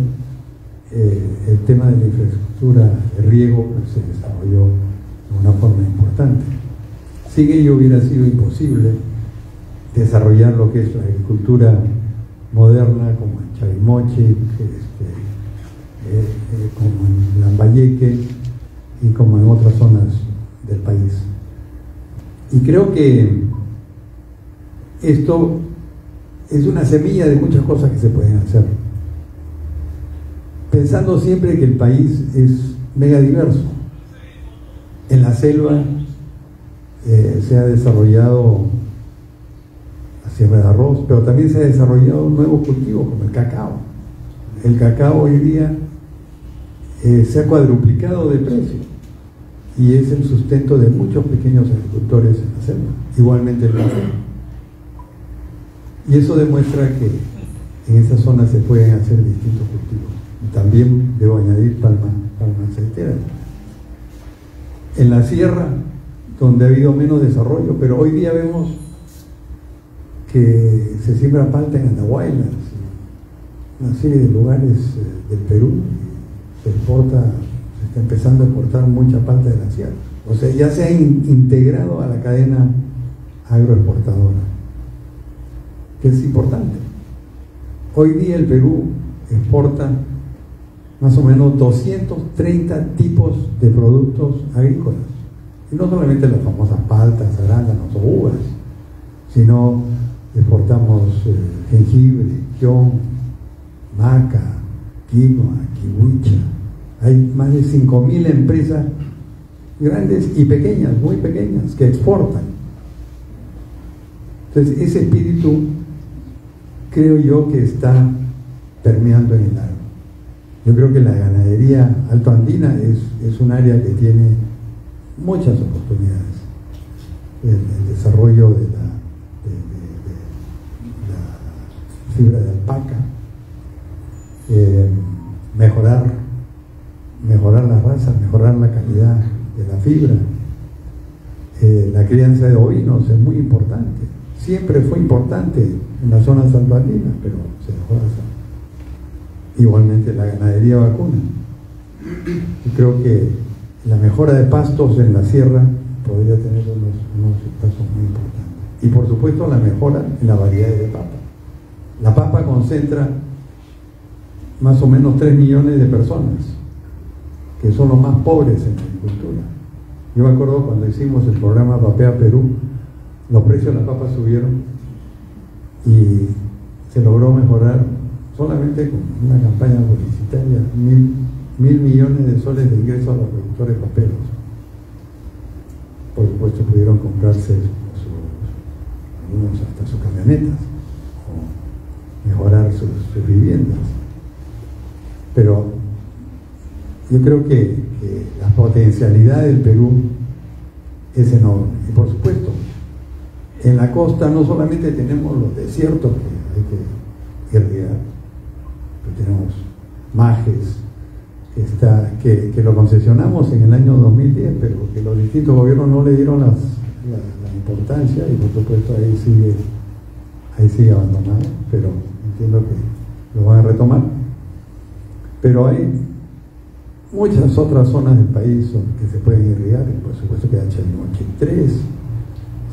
el tema de la infraestructura de riego pues, se desarrolló de una forma importante. Sin ello hubiera sido imposible desarrollar lo que es la agricultura moderna, como en Chavimochi, como en Lambayeque y como en otras zonas del país. Y creo que esto es una semilla de muchas cosas que se pueden hacer, pensando siempre que el país es mega diverso. En la selva se ha desarrollado la siembra de arroz, pero también se ha desarrollado nuevos cultivos como el cacao. El cacao hoy día se ha cuadruplicado de precio y es el sustento de muchos pequeños agricultores en la selva, igualmente el café. Y eso demuestra que en esa zona se pueden hacer distintos cultivos. Y también debo añadir palma aceitera. En la sierra, donde ha habido menos desarrollo, pero hoy día vemos que se siembra palta en Andahuaylas, una serie de lugares del Perú, se está empezando a exportar mucha palta de la sierra. O sea, ya se ha integrado a la cadena agroexportadora, que es importante. Hoy día el Perú exporta más o menos 230 tipos de productos agrícolas. Y no solamente las famosas paltas, arándanos o uvas, sino exportamos jengibre, kion, maca, quinoa, kiwicha. Hay más de 5.000 empresas grandes y pequeñas, muy pequeñas, que exportan. Entonces, ese espíritu creo yo que está permeando en el agro. Yo creo que la ganadería altoandina es un área que tiene muchas oportunidades. El desarrollo de la fibra de alpaca, mejorar la raza, mejorar la calidad de la fibra, la crianza de ovinos es muy importante. Siempre fue importante en las zonas altoandinas, pero se dejó de hacer. Igualmente la ganadería vacuna. Y creo que la mejora de pastos en la sierra podría tener unos pasos muy importantes. Y por supuesto la mejora en la variedad de papa. La papa concentra más o menos 3 millones de personas, que son los más pobres en la agricultura. Yo me acuerdo cuando hicimos el programa Papea Perú, los precios de las papas subieron y se logró mejorar solamente con una campaña publicitaria 1.000 millones de soles de ingresos a los productores paperos. Por supuesto pudieron comprarse algunos hasta sus camionetas o mejorar sus viviendas. Pero yo creo que la potencialidad del Perú es enorme. Y por supuesto, en la costa no solamente tenemos los desiertos que hay que irrigar, pero tenemos Majes, que lo concesionamos en el año 2010, pero que los distintos gobiernos no le dieron la importancia, y por supuesto ahí sigue abandonado, pero entiendo que lo van a retomar. Pero hay muchas otras zonas del país que se pueden irrigar, y por supuesto que H3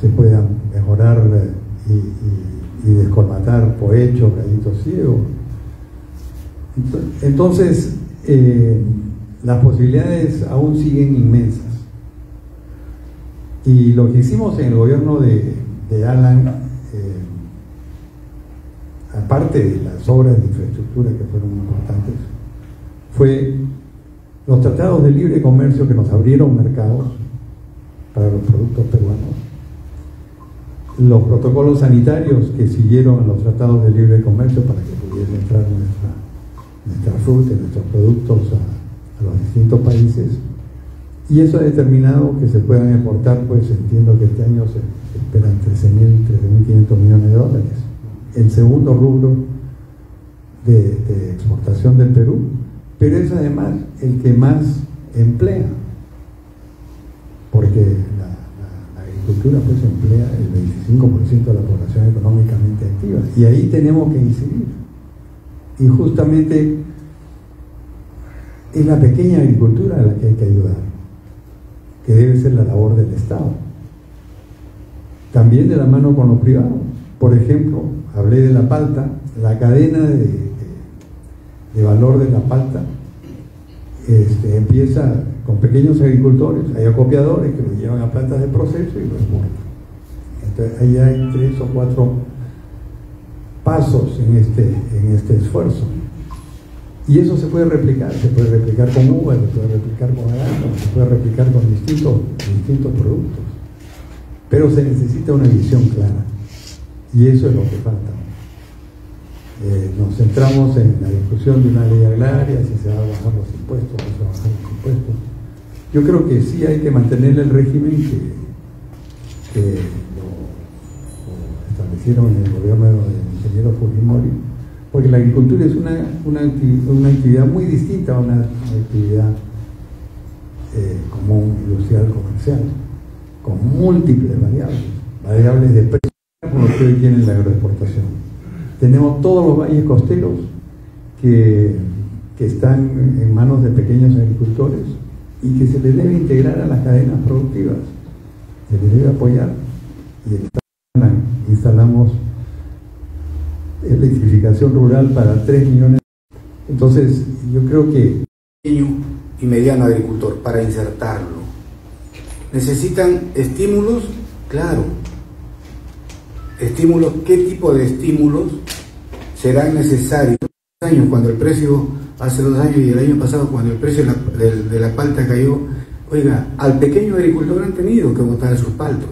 se puedan mejorar y descolmatar Poecho, Gallito Ciego. Entonces, las posibilidades aún siguen inmensas. Y lo que hicimos en el gobierno de Alan, aparte de las obras de infraestructura que fueron importantes, fue los tratados de libre comercio que nos abrieron mercados para los productos peruanos, los protocolos sanitarios que siguieron a los tratados de libre comercio para que pudiese entrar nuestra fruta y nuestros productos a los distintos países, y eso ha determinado que se puedan exportar, pues entiendo que este año se esperan 13.500 millones de dólares. El segundo rubro de exportación del Perú, pero es además el que más emplea, porque la agricultura pues emplea el 25% de la población económicamente activa, y ahí tenemos que incidir. Y justamente es la pequeña agricultura a la que hay que ayudar, que debe ser la labor del Estado, también de la mano con los privados. Por ejemplo, hablé de la palta, la cadena de valor de la palta empieza con pequeños agricultores, hay acopiadores que lo llevan a plantas de proceso y lo exportan. Entonces ahí hay 3 o 4 pasos en este esfuerzo, y eso se puede replicar con uva, se puede replicar con arándano, se puede replicar con distintos productos, pero se necesita una visión clara, y eso es lo que falta. Nos centramos en la discusión de una ley agraria, si se va a bajar los impuestos, no se va a bajar los impuestos. Yo creo que sí hay que mantener el régimen que lo establecieron en el gobierno del ingeniero Fujimori, porque la agricultura es una actividad muy distinta a una actividad común, industrial, comercial, con múltiples variables de precio, como que hoy tienen la agroexportación. Tenemos todos los valles costeros que están en manos de pequeños agricultores y que se les debe integrar a las cadenas productivas, se les debe apoyar, y instalamos electrificación rural para 3 millones. Entonces yo creo que pequeño y mediano agricultor, para insertarlo, necesitan estímulos, claro. Estímulos, ¿qué tipo de estímulos serán necesarios? Cuando el precio, hace 2 años y el año pasado, cuando el precio de la palta cayó, oiga, al pequeño agricultor han tenido que botar sus paltos,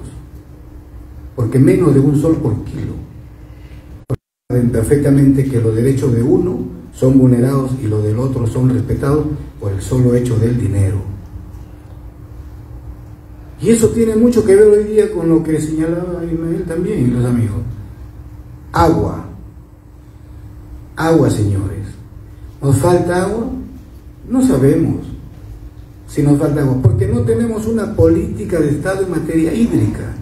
porque menos de $1 por kilo. Saben perfectamente que los derechos de uno son vulnerados y los del otro son respetados por el solo hecho del dinero. Y eso tiene mucho que ver hoy día con lo que señalaba Ismael también y los amigos. Agua. Agua, señores. ¿Nos falta agua? No sabemos si nos falta agua, porque no tenemos una política de Estado en materia hídrica.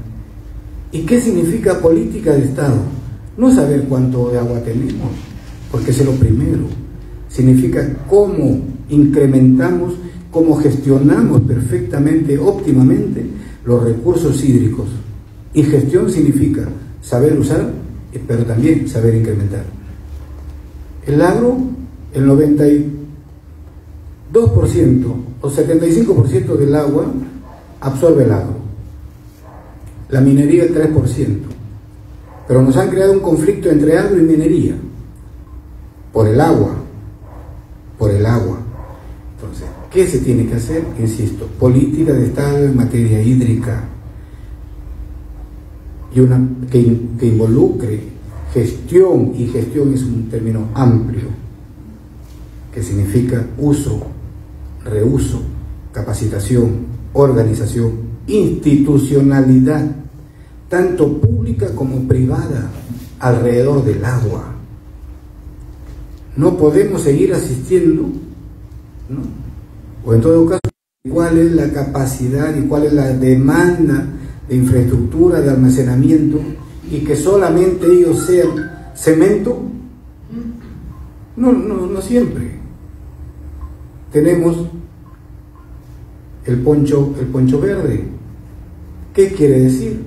¿Y qué significa política de Estado? No saber cuánto de agua tenemos, porque es lo primero. Significa cómo incrementamos, cómo gestionamos perfectamente, óptimamente los recursos hídricos. Y gestión significa saber usar, pero también saber incrementar. El agro, el 92% o 75% del agua absorbe el agro. La minería el 3%. pero nos han creado un conflicto entre agro y minería, por el agua, Entonces, ¿qué se tiene que hacer? Insisto, política de Estado en materia hídrica, y una que involucre gestión, y gestión es un término amplio, que significa uso, reuso, capacitación, organización, institucionalidad, tanto pública como privada, alrededor del agua. No podemos seguir asistiendo, ¿no? O en todo caso, ¿cuál es la capacidad y cuál es la demanda de infraestructura, de almacenamiento, y que solamente ellos sean cemento? No siempre. Tenemos el poncho verde. ¿Qué quiere decir?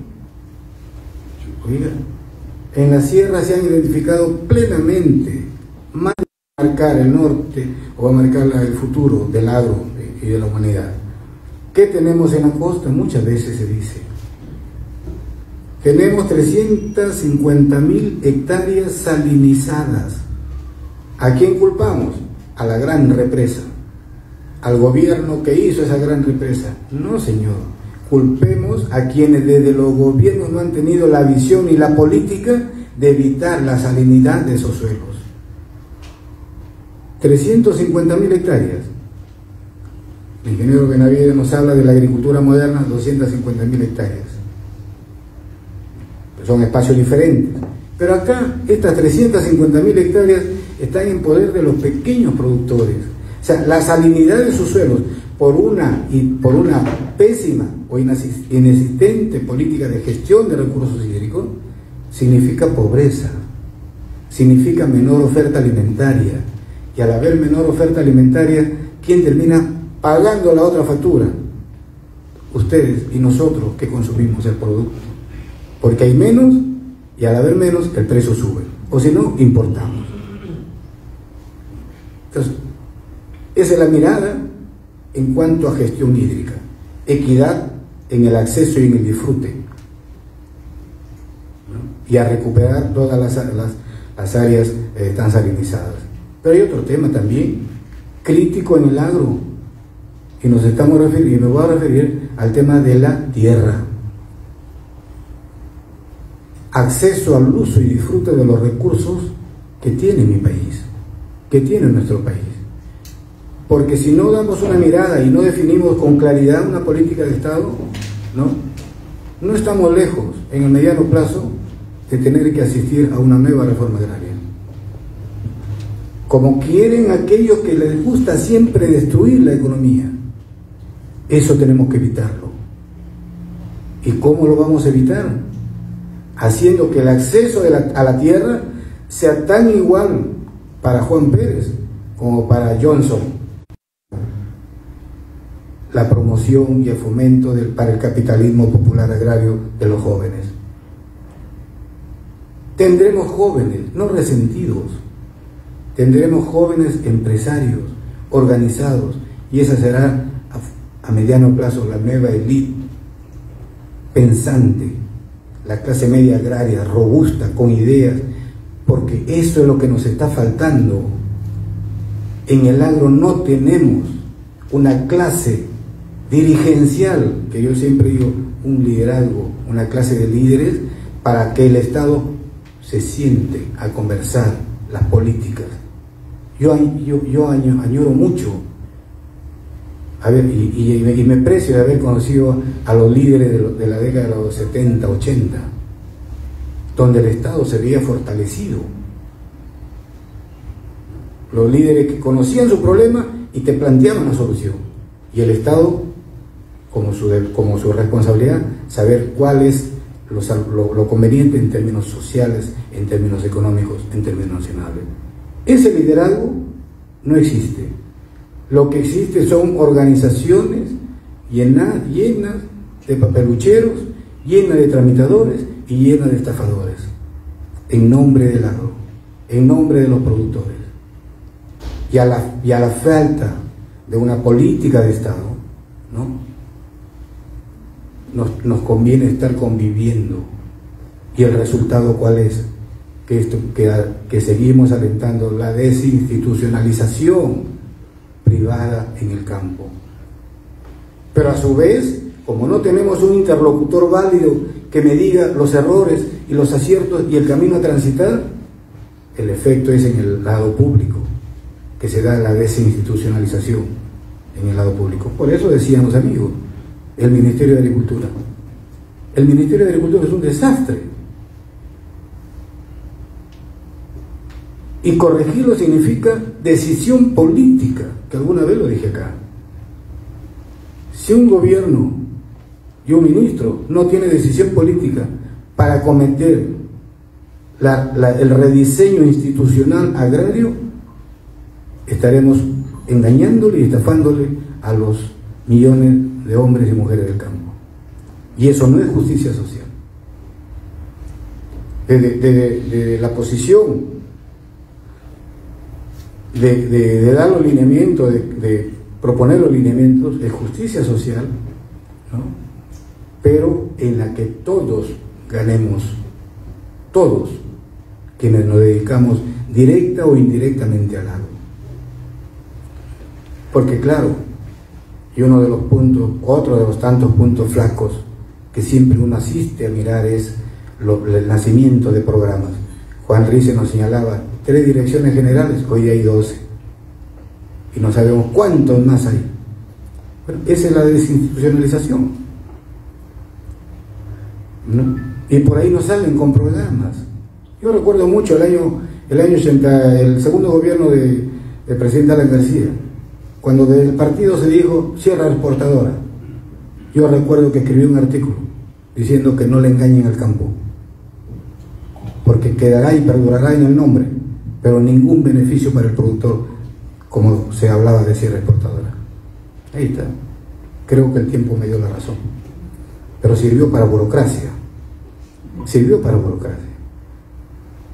Oiga, en la sierra se han identificado plenamente, más de marcar el norte o va a marcar el futuro del agro y de la humanidad. ¿Qué tenemos en la costa? Muchas veces se dice, tenemos 350.000 hectáreas salinizadas. ¿A quién culpamos? A la gran represa, al gobierno que hizo esa gran represa. No, señor. Culpemos a quienes desde los gobiernos no han tenido la visión y la política de evitar la salinidad de esos suelos. 350.000 hectáreas. El ingeniero Benavides nos habla de la agricultura moderna, 250.000 hectáreas. Son espacios diferentes. Pero acá, estas 350.000 hectáreas están en poder de los pequeños productores. O sea, la salinidad de sus suelos, por una pésima o inexistente política de gestión de recursos hídricos, significa pobreza, significa menor oferta alimentaria, y al haber menor oferta alimentaria, ¿quién termina pagando la otra factura? Ustedes y nosotros que consumimos el producto, porque hay menos, y al haber menos el precio sube, o si no, importamos. Entonces, esa es la mirada en cuanto a gestión hídrica, equidad en el acceso y en el disfrute, ¿no? Y a recuperar todas las áreas tan salinizadas. Pero hay otro tema también crítico en el agro, y me voy a referir al tema de la tierra. Acceso al uso y disfrute de los recursos que tiene mi país, que tiene nuestro país. Porque si no damos una mirada y no definimos con claridad una política de Estado, no estamos lejos en el mediano plazo de tener que asistir a una nueva reforma agraria. Como quieren aquellos que les gusta siempre destruir la economía, eso tenemos que evitarlo. ¿Y cómo lo vamos a evitar? Haciendo que el acceso a la tierra sea tan igual para Juan Pérez como para Johnson. La promoción y el fomento para el capitalismo popular agrario de los jóvenes. Tendremos jóvenes, no resentidos, tendremos jóvenes empresarios, organizados, y esa será a mediano plazo la nueva élite pensante, la clase media agraria, robusta, con ideas, porque eso es lo que nos está faltando. En el agro no tenemos una clase dirigencial, que yo siempre digo, un liderazgo, una clase de líderes, para que el Estado se siente a conversar las políticas. Yo añoro mucho, y me precio de haber conocido a los líderes de la década de los 70, 80, donde el Estado se veía fortalecido. Los líderes que conocían su problema y te planteaban la solución, y el Estado, como su responsabilidad, saber cuál es lo conveniente en términos sociales, en términos económicos, en términos nacionales. Ese liderazgo no existe. Lo que existe son organizaciones llenas de papelucheros, llenas de tramitadores y llenas de estafadores, en nombre del agro, en nombre de los productores. Y a la falta de una política de Estado, nos conviene estar conviviendo ¿Y el resultado cuál es? Que seguimos alentando la desinstitucionalización privada en el campo. Pero a su vez, como no tenemos un interlocutor válido que me diga los errores y los aciertos y el camino a transitar, el efecto es en el lado público, que se da la desinstitucionalización en el lado público. Por eso decían los amigos, el Ministerio de Agricultura. El Ministerio de Agricultura es un desastre. Y corregirlo significa decisión política, que alguna vez lo dije acá. Si un gobierno y un ministro no tiene decisión política para cometer el rediseño institucional agrario, estaremos engañándole y estafándole a los millones de hombres y mujeres del campo. Y eso no es justicia social. De la posición de dar los lineamientos, de proponer los lineamientos, es justicia social, ¿no? Pero en la que todos ganemos, todos quienes nos dedicamos directa o indirectamente al agro. Porque claro, y uno de los puntos, otro de los tantos puntos flacos que siempre uno asiste a mirar es el nacimiento de programas. Juan Rice nos señalaba 3 direcciones generales, hoy hay 12 y no sabemos cuántos más hay. Bueno, esa es la desinstitucionalización, ¿no? Y por ahí nos salen con programas. Yo recuerdo mucho el año 80, el segundo gobierno del presidente Alan García, cuando del partido se dijo cierra exportadora. Yo recuerdo que escribí un artículo diciendo que no le engañen al campo, porque quedará y perdurará en el nombre, pero ningún beneficio para el productor, como se hablaba de cierre exportadora. Ahí está. Creo que el tiempo me dio la razón. Pero sirvió para burocracia. Sirvió para burocracia.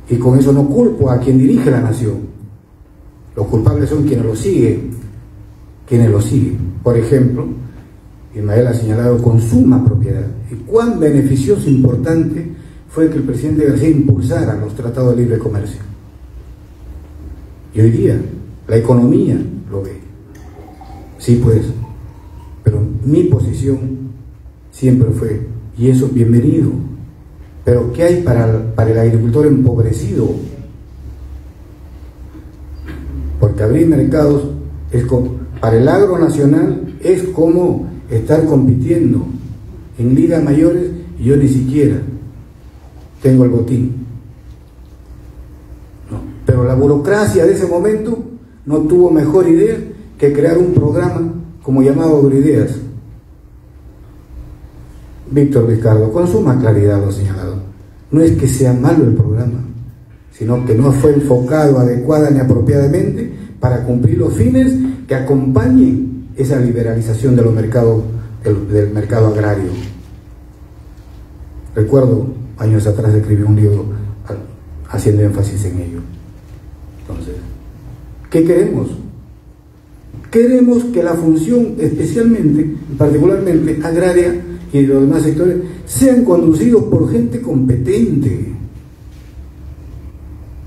Y con eso no culpo a quien dirige la nación. Los culpables son quienes lo siguen. Quienes lo siguen. Por ejemplo, Ismael ha señalado con suma propiedad. Y cuán beneficioso e importante fue que el presidente García impulsara los tratados de libre comercio. Y hoy día la economía lo ve. Sí, pues, pero mi posición siempre fue, y eso es bienvenido, pero ¿qué hay para el agricultor empobrecido? Porque abrir mercados para el agro nacional es como estar compitiendo en ligas mayores y yo ni siquiera tengo el botín. No. Pero la burocracia de ese momento no tuvo mejor idea que crear un programa como llamado Agroideas. Víctor Vizcardo, con suma claridad lo ha señalado. No es que sea malo el programa, sino que no fue enfocado adecuada ni apropiadamente para cumplir los fines que acompañen esa liberalización de los mercados, del mercado agrario. Recuerdo, años atrás escribí un libro haciendo énfasis en ello. Entonces, ¿qué queremos? Queremos que la función, especialmente, particularmente agraria y los demás sectores, sean conducidos por gente competente,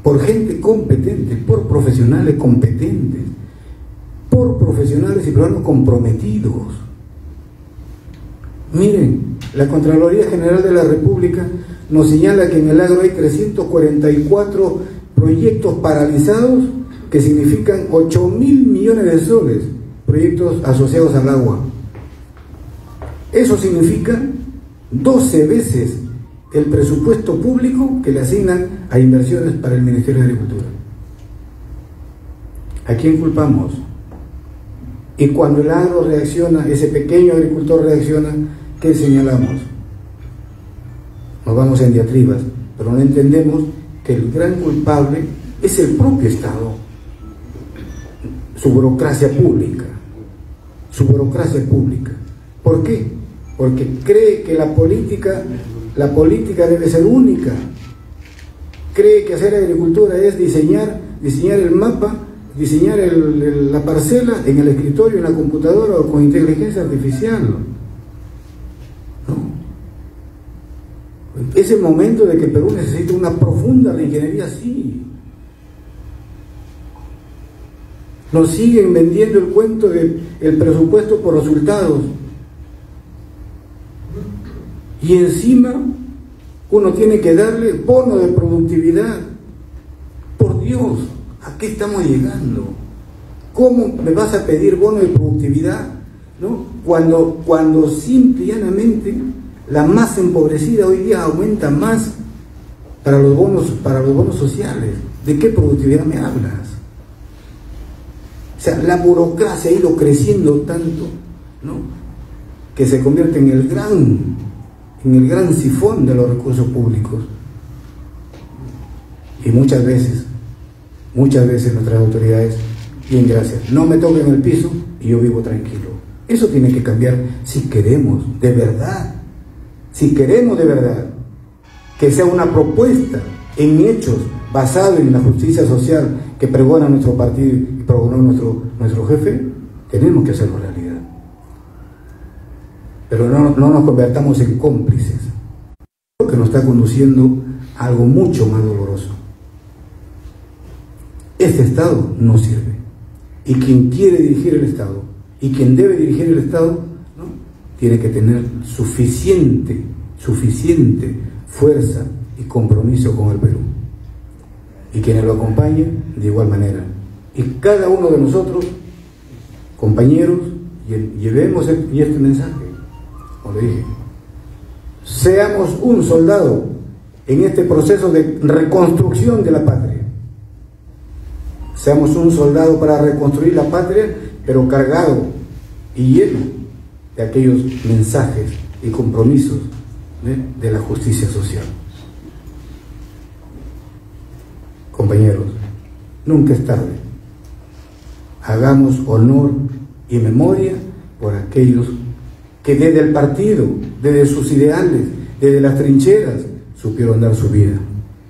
por profesionales competentes, por profesionales y peruanos comprometidos. Miren, la Contraloría General de la República nos señala que en el agro hay 344 proyectos paralizados que significan 8.000 millones de soles, proyectos asociados al agua. Eso significa 12 veces el presupuesto público que le asignan a inversiones para el Ministerio de Agricultura. ¿A quién culpamos? Y cuando el agro reacciona, ese pequeño agricultor reacciona, ¿qué señalamos? Nos vamos en diatribas, pero no entendemos que el gran culpable es el propio Estado, su burocracia pública. ¿Por qué? Porque cree que la política debe ser única, cree que hacer agricultura es diseñar el mapa, diseñar la parcela en el escritorio, en la computadora o con inteligencia artificial. ¿No? Es el momento de que Perú necesita una profunda reingeniería, sí. Nos siguen vendiendo el cuento del presupuesto por resultados. Y encima uno tiene que darle bono de productividad. Por Dios, ¿a qué estamos llegando? ¿Cómo me vas a pedir bono de productividad, ¿no? Cuando simple y llanamente la masa empobrecida hoy día aumenta más para los bonos sociales? ¿De qué productividad me hablas? O sea, la burocracia ha ido creciendo tanto, ¿no?, que se convierte en el gran sifón de los recursos públicos. Y muchas veces nuestras autoridades, bien, gracias, no me toquen el piso y yo vivo tranquilo. Eso tiene que cambiar si queremos de verdad que sea una propuesta en hechos basado en la justicia social que pregona nuestro partido y pregonó nuestro jefe. Tenemos que hacerlo realidad, pero no nos convertamos en cómplices, que nos está conduciendo a algo mucho más doloroso. Este Estado no sirve, y quien quiere dirigir el Estado y quien debe dirigir el Estado, ¿no?, tiene que tener suficiente fuerza y compromiso con el Perú, y quienes lo acompañen de igual manera. Y cada uno de nosotros, compañeros, llevemos este mensaje, como le dije, seamos un soldado en este proceso de reconstrucción de la patria. Seamos un soldado para reconstruir la patria, pero cargado y lleno de aquellos mensajes y compromisos de la justicia social. Compañeros, nunca es tarde. Hagamos honor y memoria por aquellos que desde el partido, desde sus ideales, desde las trincheras, supieron dar su vida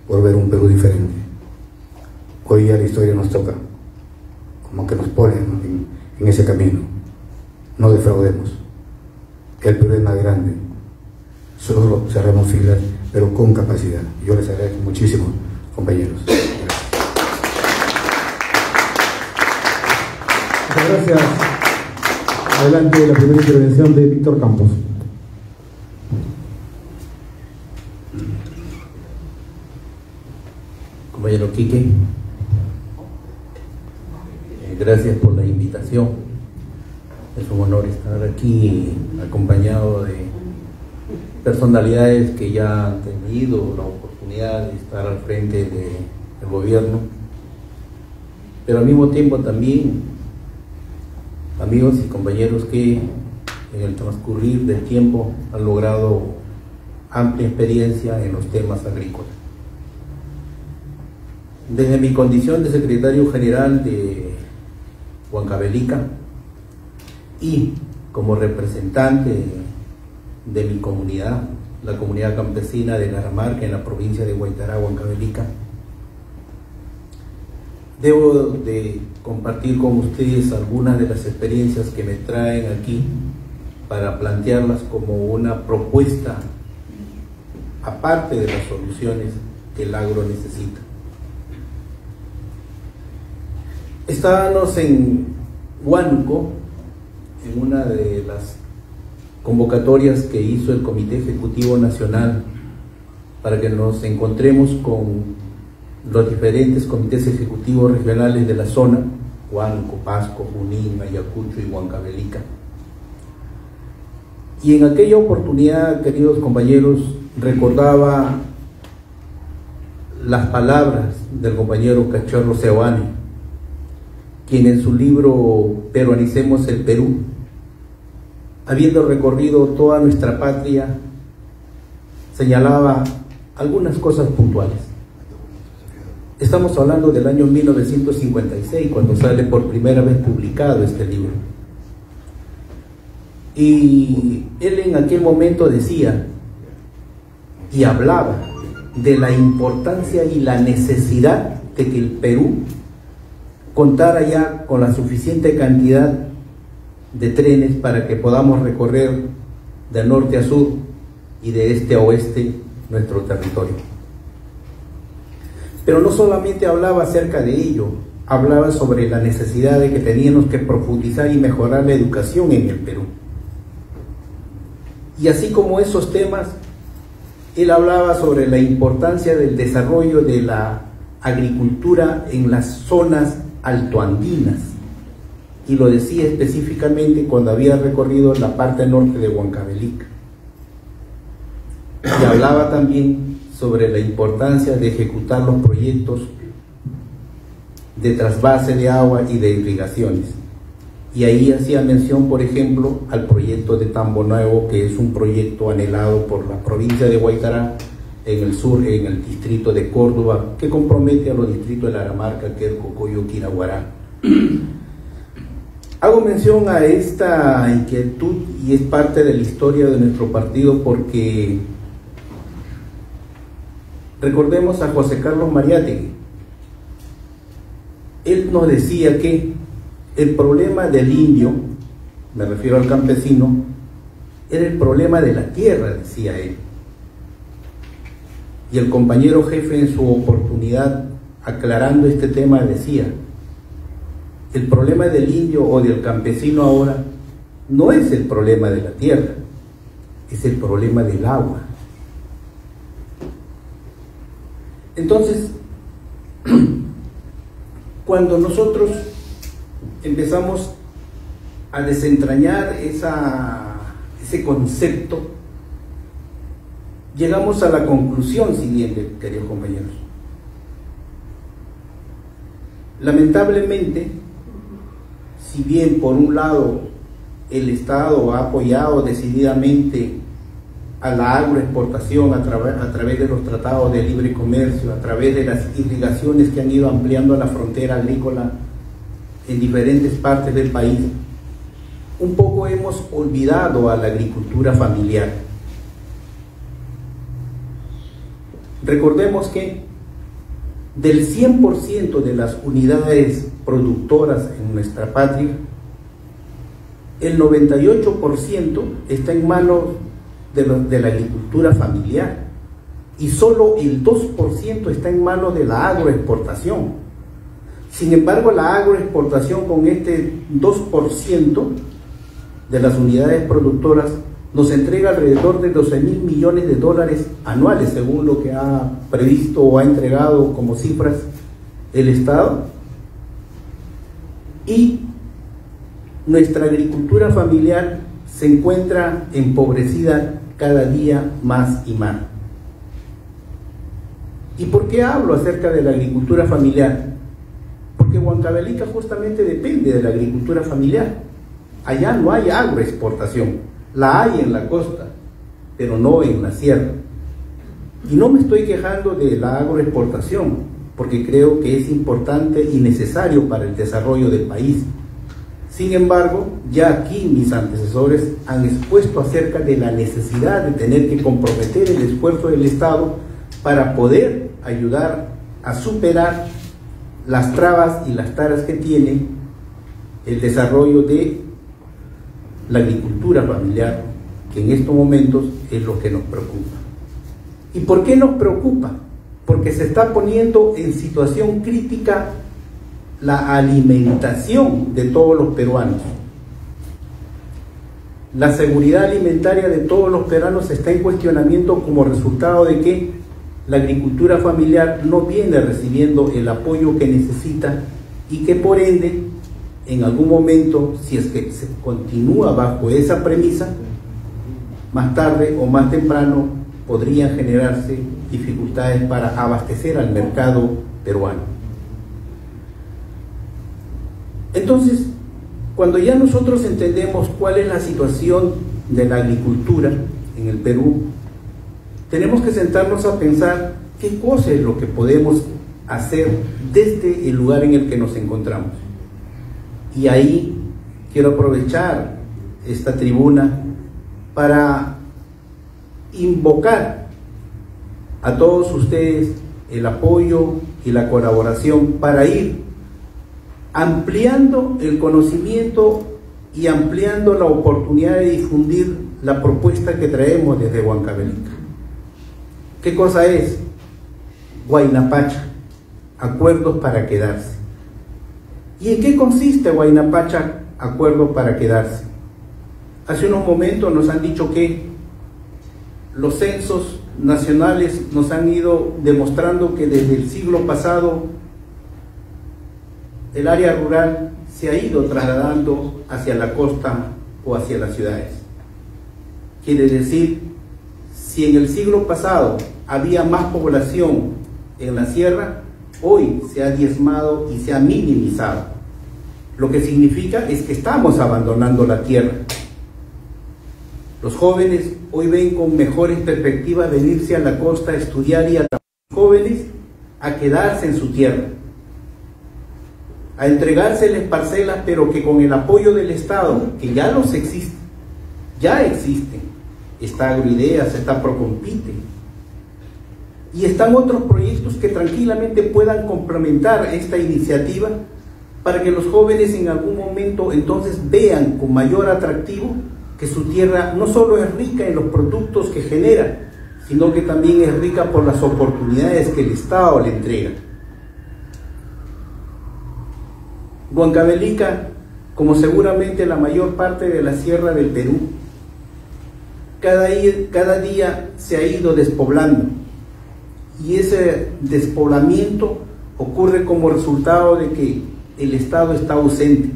por ver un Perú diferente. Hoy ya la historia nos toca, como que nos ponen en ese camino. No defraudemos. El Perú es más grande. Solo cerramos filas, pero con capacidad. Yo les agradezco muchísimo, compañeros. Muchas gracias. Adelante la primera intervención de Víctor Campos. Compañero Quique, gracias por la invitación. Es un honor estar aquí acompañado de personalidades que ya han tenido la oportunidad de estar al frente del gobierno, pero al mismo tiempo también amigos y compañeros que en el transcurrir del tiempo han logrado amplia experiencia en los temas agrícolas. Desde mi condición de secretario general de Huancavelica y como representante de mi comunidad, la comunidad campesina de Naramarca en la provincia de Huaytará, Huancavelica, debo de compartir con ustedes algunas de las experiencias que me traen aquí para plantearlas como una propuesta aparte de las soluciones que el agro necesita. Estábamos en Huánuco, en una de las convocatorias que hizo el Comité Ejecutivo Nacional para que nos encontremos con los diferentes comités ejecutivos regionales de la zona, Huánuco, Pasco, Junín, Ayacucho y Huancavelica. Y en aquella oportunidad, queridos compañeros, recordaba las palabras del compañero Cachorro Seoane, quien en su libro Peruanicemos el Perú, habiendo recorrido toda nuestra patria, señalaba algunas cosas puntuales. Estamos hablando del año 1956, cuando sale por primera vez publicado este libro. Y él en aquel momento decía y hablaba de la importancia y la necesidad de que el Perú contara ya con la suficiente cantidad de trenes para que podamos recorrer de norte a sur y de este a oeste nuestro territorio. Pero no solamente hablaba acerca de ello, hablaba sobre la necesidad de que teníamos que profundizar y mejorar la educación en el Perú. Y así como esos temas, él hablaba sobre la importancia del desarrollo de la agricultura en las zonas altoandinas, y lo decía específicamente cuando había recorrido la parte norte de Huancavelica. Y hablaba también sobre la importancia de ejecutar los proyectos de trasvase de agua y de irrigaciones. Y ahí hacía mención, por ejemplo, al proyecto de Tambo Nuevo, que es un proyecto anhelado por la provincia de Huaytará, en el sur, en el distrito de Córdoba, que compromete a los distritos de Laramarca, Querco, Coyo, Quiraguará. Hago mención a esta inquietud y es parte de la historia de nuestro partido porque recordemos a José Carlos Mariátegui. Él nos decía que el problema del indio, me refiero al campesino, era el problema de la tierra, decía él. Y el compañero jefe en su oportunidad, aclarando este tema, decía: el problema del indio o del campesino ahora no es el problema de la tierra, es el problema del agua. Entonces, cuando nosotros empezamos a desentrañar ese concepto, llegamos a la conclusión siguiente, queridos compañeros. Lamentablemente, si bien por un lado el Estado ha apoyado decididamente a la agroexportación a través de los tratados de libre comercio, a través de las irrigaciones que han ido ampliando la frontera agrícola en diferentes partes del país, un poco hemos olvidado a la agricultura familiar. Recordemos que del 100% de las unidades productoras en nuestra patria, el 98% está en manos de la agricultura familiar y solo el 2% está en manos de la agroexportación. Sin embargo, la agroexportación, con este 2% de las unidades productoras, nos entrega alrededor de 12.000 millones de dólares anuales, según lo que ha previsto o ha entregado como cifras el Estado. Y nuestra agricultura familiar se encuentra empobrecida cada día más y más. ¿Y por qué hablo acerca de la agricultura familiar? Porque Huancavelica justamente depende de la agricultura familiar. Allá no hay agroexportación, la hay en la costa, pero no en la sierra. Y no me estoy quejando de la agroexportación, porque creo que es importante y necesario para el desarrollo del país. Sin embargo, ya aquí mis antecesores han expuesto acerca de la necesidad de tener que comprometer el esfuerzo del Estado para poder ayudar a superar las trabas y las taras que tiene el desarrollo de la agricultura familiar, que en estos momentos es lo que nos preocupa. ¿Y por qué nos preocupa? Porque se está poniendo en situación crítica la alimentación de todos los peruanos. La seguridad alimentaria de todos los peruanos está en cuestionamiento como resultado de que la agricultura familiar no viene recibiendo el apoyo que necesita y que por ende, en algún momento, si es que se continúa bajo esa premisa, más tarde o más temprano podrían generarse dificultades para abastecer al mercado peruano. Entonces, cuando ya nosotros entendemos cuál es la situación de la agricultura en el Perú, tenemos que sentarnos a pensar qué cosa es lo que podemos hacer desde el lugar en el que nos encontramos. Y ahí quiero aprovechar esta tribuna para invocar a todos ustedes el apoyo y la colaboración para ir ampliando el conocimiento y ampliando la oportunidad de difundir la propuesta que traemos desde Huancavelica. ¿Qué cosa es? Huayna-Pacha, acuerdos para quedarse. ¿Y en qué consiste Huayna-Pacha, acuerdo para quedarse? Hace unos momentos nos han dicho que los censos nacionales nos han ido demostrando que desde el siglo pasado el área rural se ha ido trasladando hacia la costa o hacia las ciudades. Quiere decir, si en el siglo pasado había más población en la sierra, hoy se ha diezmado y se ha minimizado. Lo que significa es que estamos abandonando la tierra. Los jóvenes hoy ven con mejores perspectivas venirse a la costa a estudiar y a trabajar. Jóvenes a quedarse en su tierra, a entregárseles parcelas, pero que con el apoyo del Estado, que ya existen, está Agroideas, está Procompite, y están otros proyectos que tranquilamente puedan complementar esta iniciativa para que los jóvenes en algún momento entonces vean con mayor atractivo que su tierra no solo es rica en los productos que genera, sino que también es rica por las oportunidades que el Estado le entrega. Huancavelica, como seguramente la mayor parte de la sierra del Perú, cada día se ha ido despoblando, y ese despoblamiento ocurre como resultado de que el Estado está ausente.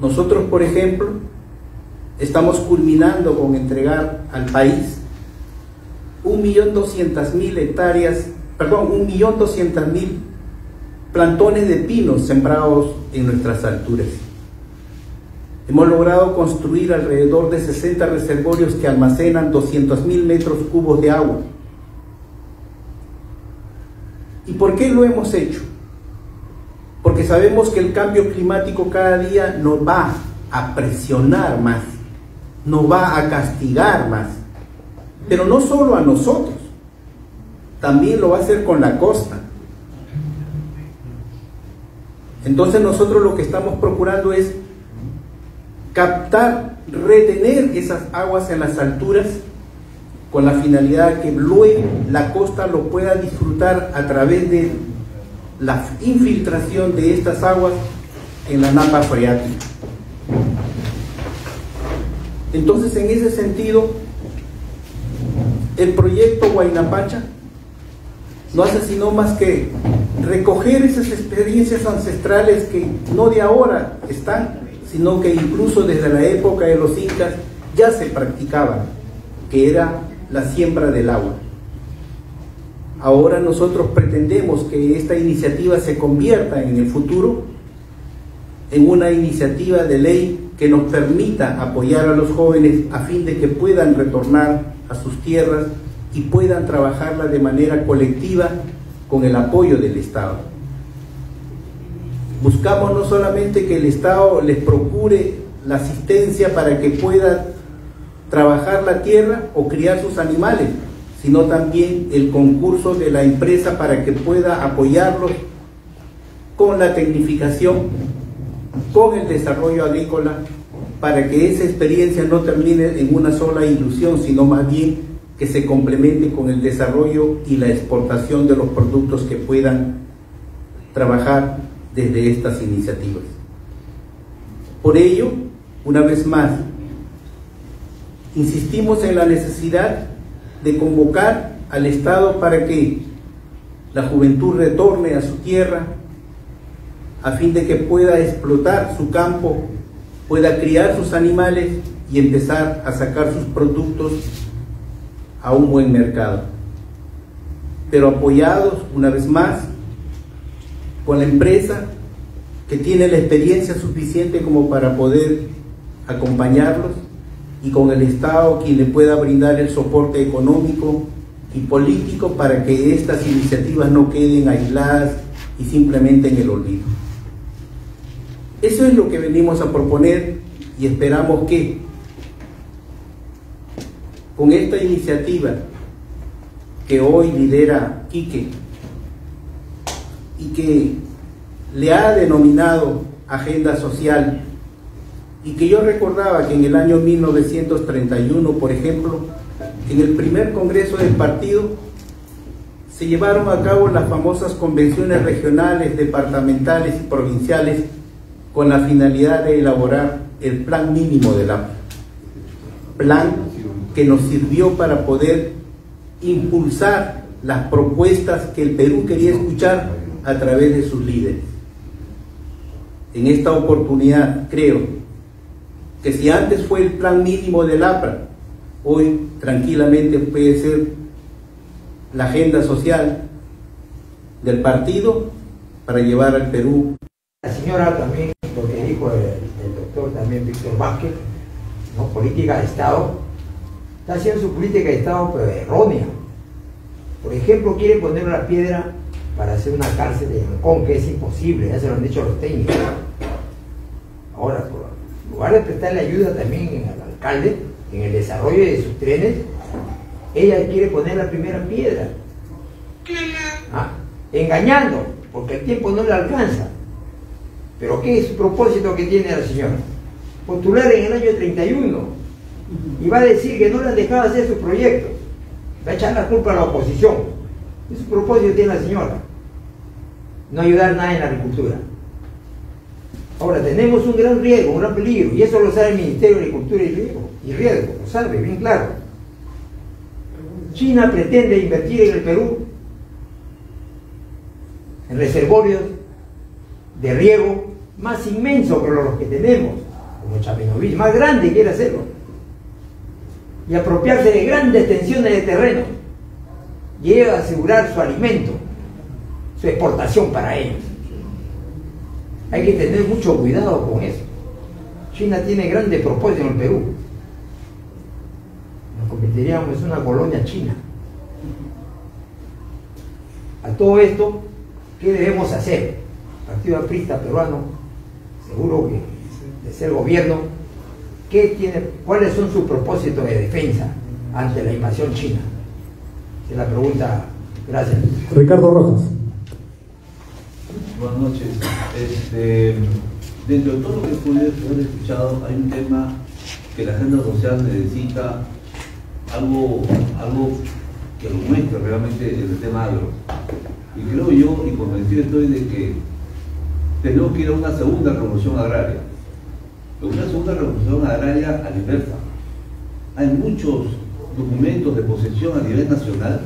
Nosotros, por ejemplo, estamos culminando con entregar al país 1.200.000 plantones de pinos sembrados en nuestras alturas. Hemos logrado construir alrededor de 60 reservorios que almacenan 200.000 metros cúbicos de agua. ¿Y por qué lo hemos hecho? Porque sabemos que el cambio climático cada día nos va a presionar más, nos va a castigar más, pero no solo a nosotros, también lo va a hacer con la costa. Entonces nosotros lo que estamos procurando es captar, retener esas aguas en las alturas con la finalidad de que luego la costa lo pueda disfrutar a través de la infiltración de estas aguas en la napa freática. Entonces, en ese sentido, el proyecto Huayna-Pacha no hace sino más que recoger esas experiencias ancestrales que no de ahora están, sino que incluso desde la época de los incas ya se practicaba, que era la siembra del agua. Ahora nosotros pretendemos que esta iniciativa se convierta en el futuro en una iniciativa de ley que nos permita apoyar a los jóvenes a fin de que puedan retornar a sus tierras y puedan trabajarla de manera colectiva con el apoyo del Estado. Buscamos no solamente que el Estado les procure la asistencia para que puedan trabajar la tierra o criar sus animales, sino también el concurso de la empresa para que pueda apoyarlos con la tecnificación, con el desarrollo agrícola, para que esa experiencia no termine en una sola ilusión, sino más bien que se complemente con el desarrollo y la exportación de los productos que puedan trabajar desde estas iniciativas. Por ello, una vez más, insistimos en la necesidad de convocar al Estado para que la juventud retorne a su tierra a fin de que pueda explotar su campo, pueda criar sus animales y empezar a sacar sus productos a un buen mercado, pero apoyados una vez más con la empresa que tiene la experiencia suficiente como para poder acompañarlos, y con el Estado quien le pueda brindar el soporte económico y político para que estas iniciativas no queden aisladas y simplemente en el olvido. Eso es lo que venimos a proponer, y esperamos que con esta iniciativa que hoy lidera Quique y que le ha denominado Agenda Social, y que yo recordaba que en el año 1931, por ejemplo, en el primer congreso del partido se llevaron a cabo las famosas convenciones regionales, departamentales y provinciales con la finalidad de elaborar el plan mínimo del APRA. Plan que nos sirvió para poder impulsar las propuestas que el Perú quería escuchar a través de sus líderes. En esta oportunidad creo que si antes fue el plan mínimo del APRA, hoy tranquilamente puede ser la agenda social del partido para llevar al Perú. La señora también, lo que dijo el doctor también Víctor Vázquez, ¿no? Política de Estado, está haciendo su política de Estado pero errónea. Por ejemplo, quiere poner una piedra para hacer una cárcel de Ancón, que es imposible, ya se lo han dicho los técnicos. Ahora, en lugar de prestarle ayuda también al alcalde en el desarrollo de sus trenes, ella quiere poner la primera piedra, engañando, porque el tiempo no le alcanza. Pero ¿qué es su propósito que tiene la señora? Postular en el año 31 y va a decir que no le han dejado hacer sus proyectos, va a echar la culpa a la oposición. Ese propósito tiene la señora, no ayudar nada en la agricultura. Ahora tenemos un gran riesgo, un gran peligro, y eso lo sabe el Ministerio de Agricultura y Riesgo, lo sabe bien claro. China pretende invertir en el Perú en reservorios de riego más inmensos que los que tenemos, como Chapecoense, más grande quiere hacerlo, y apropiarse de grandes extensiones de terreno, y ellos asegurar su alimento, su exportación para ellos. Hay que tener mucho cuidado con eso. China tiene grandes propósitos en el Perú. Nos convertiríamos en una colonia china. A todo esto, ¿qué debemos hacer? El Partido Aprista Peruano, seguro que de ser gobierno, ¿cuáles son sus propósitos de defensa ante la invasión china? Esa es la pregunta. Gracias. Ricardo Rojas. Buenas noches. Dentro de todo lo que pude haber escuchado, hay un tema que la agenda social necesita algo que lo muestre realmente en el tema agro. Y creo yo, y convencido estoy de que tenemos que ir a una segunda revolución agraria. Una segunda revolución agraria a la inversa. Hay muchos documentos de posesión a nivel nacional,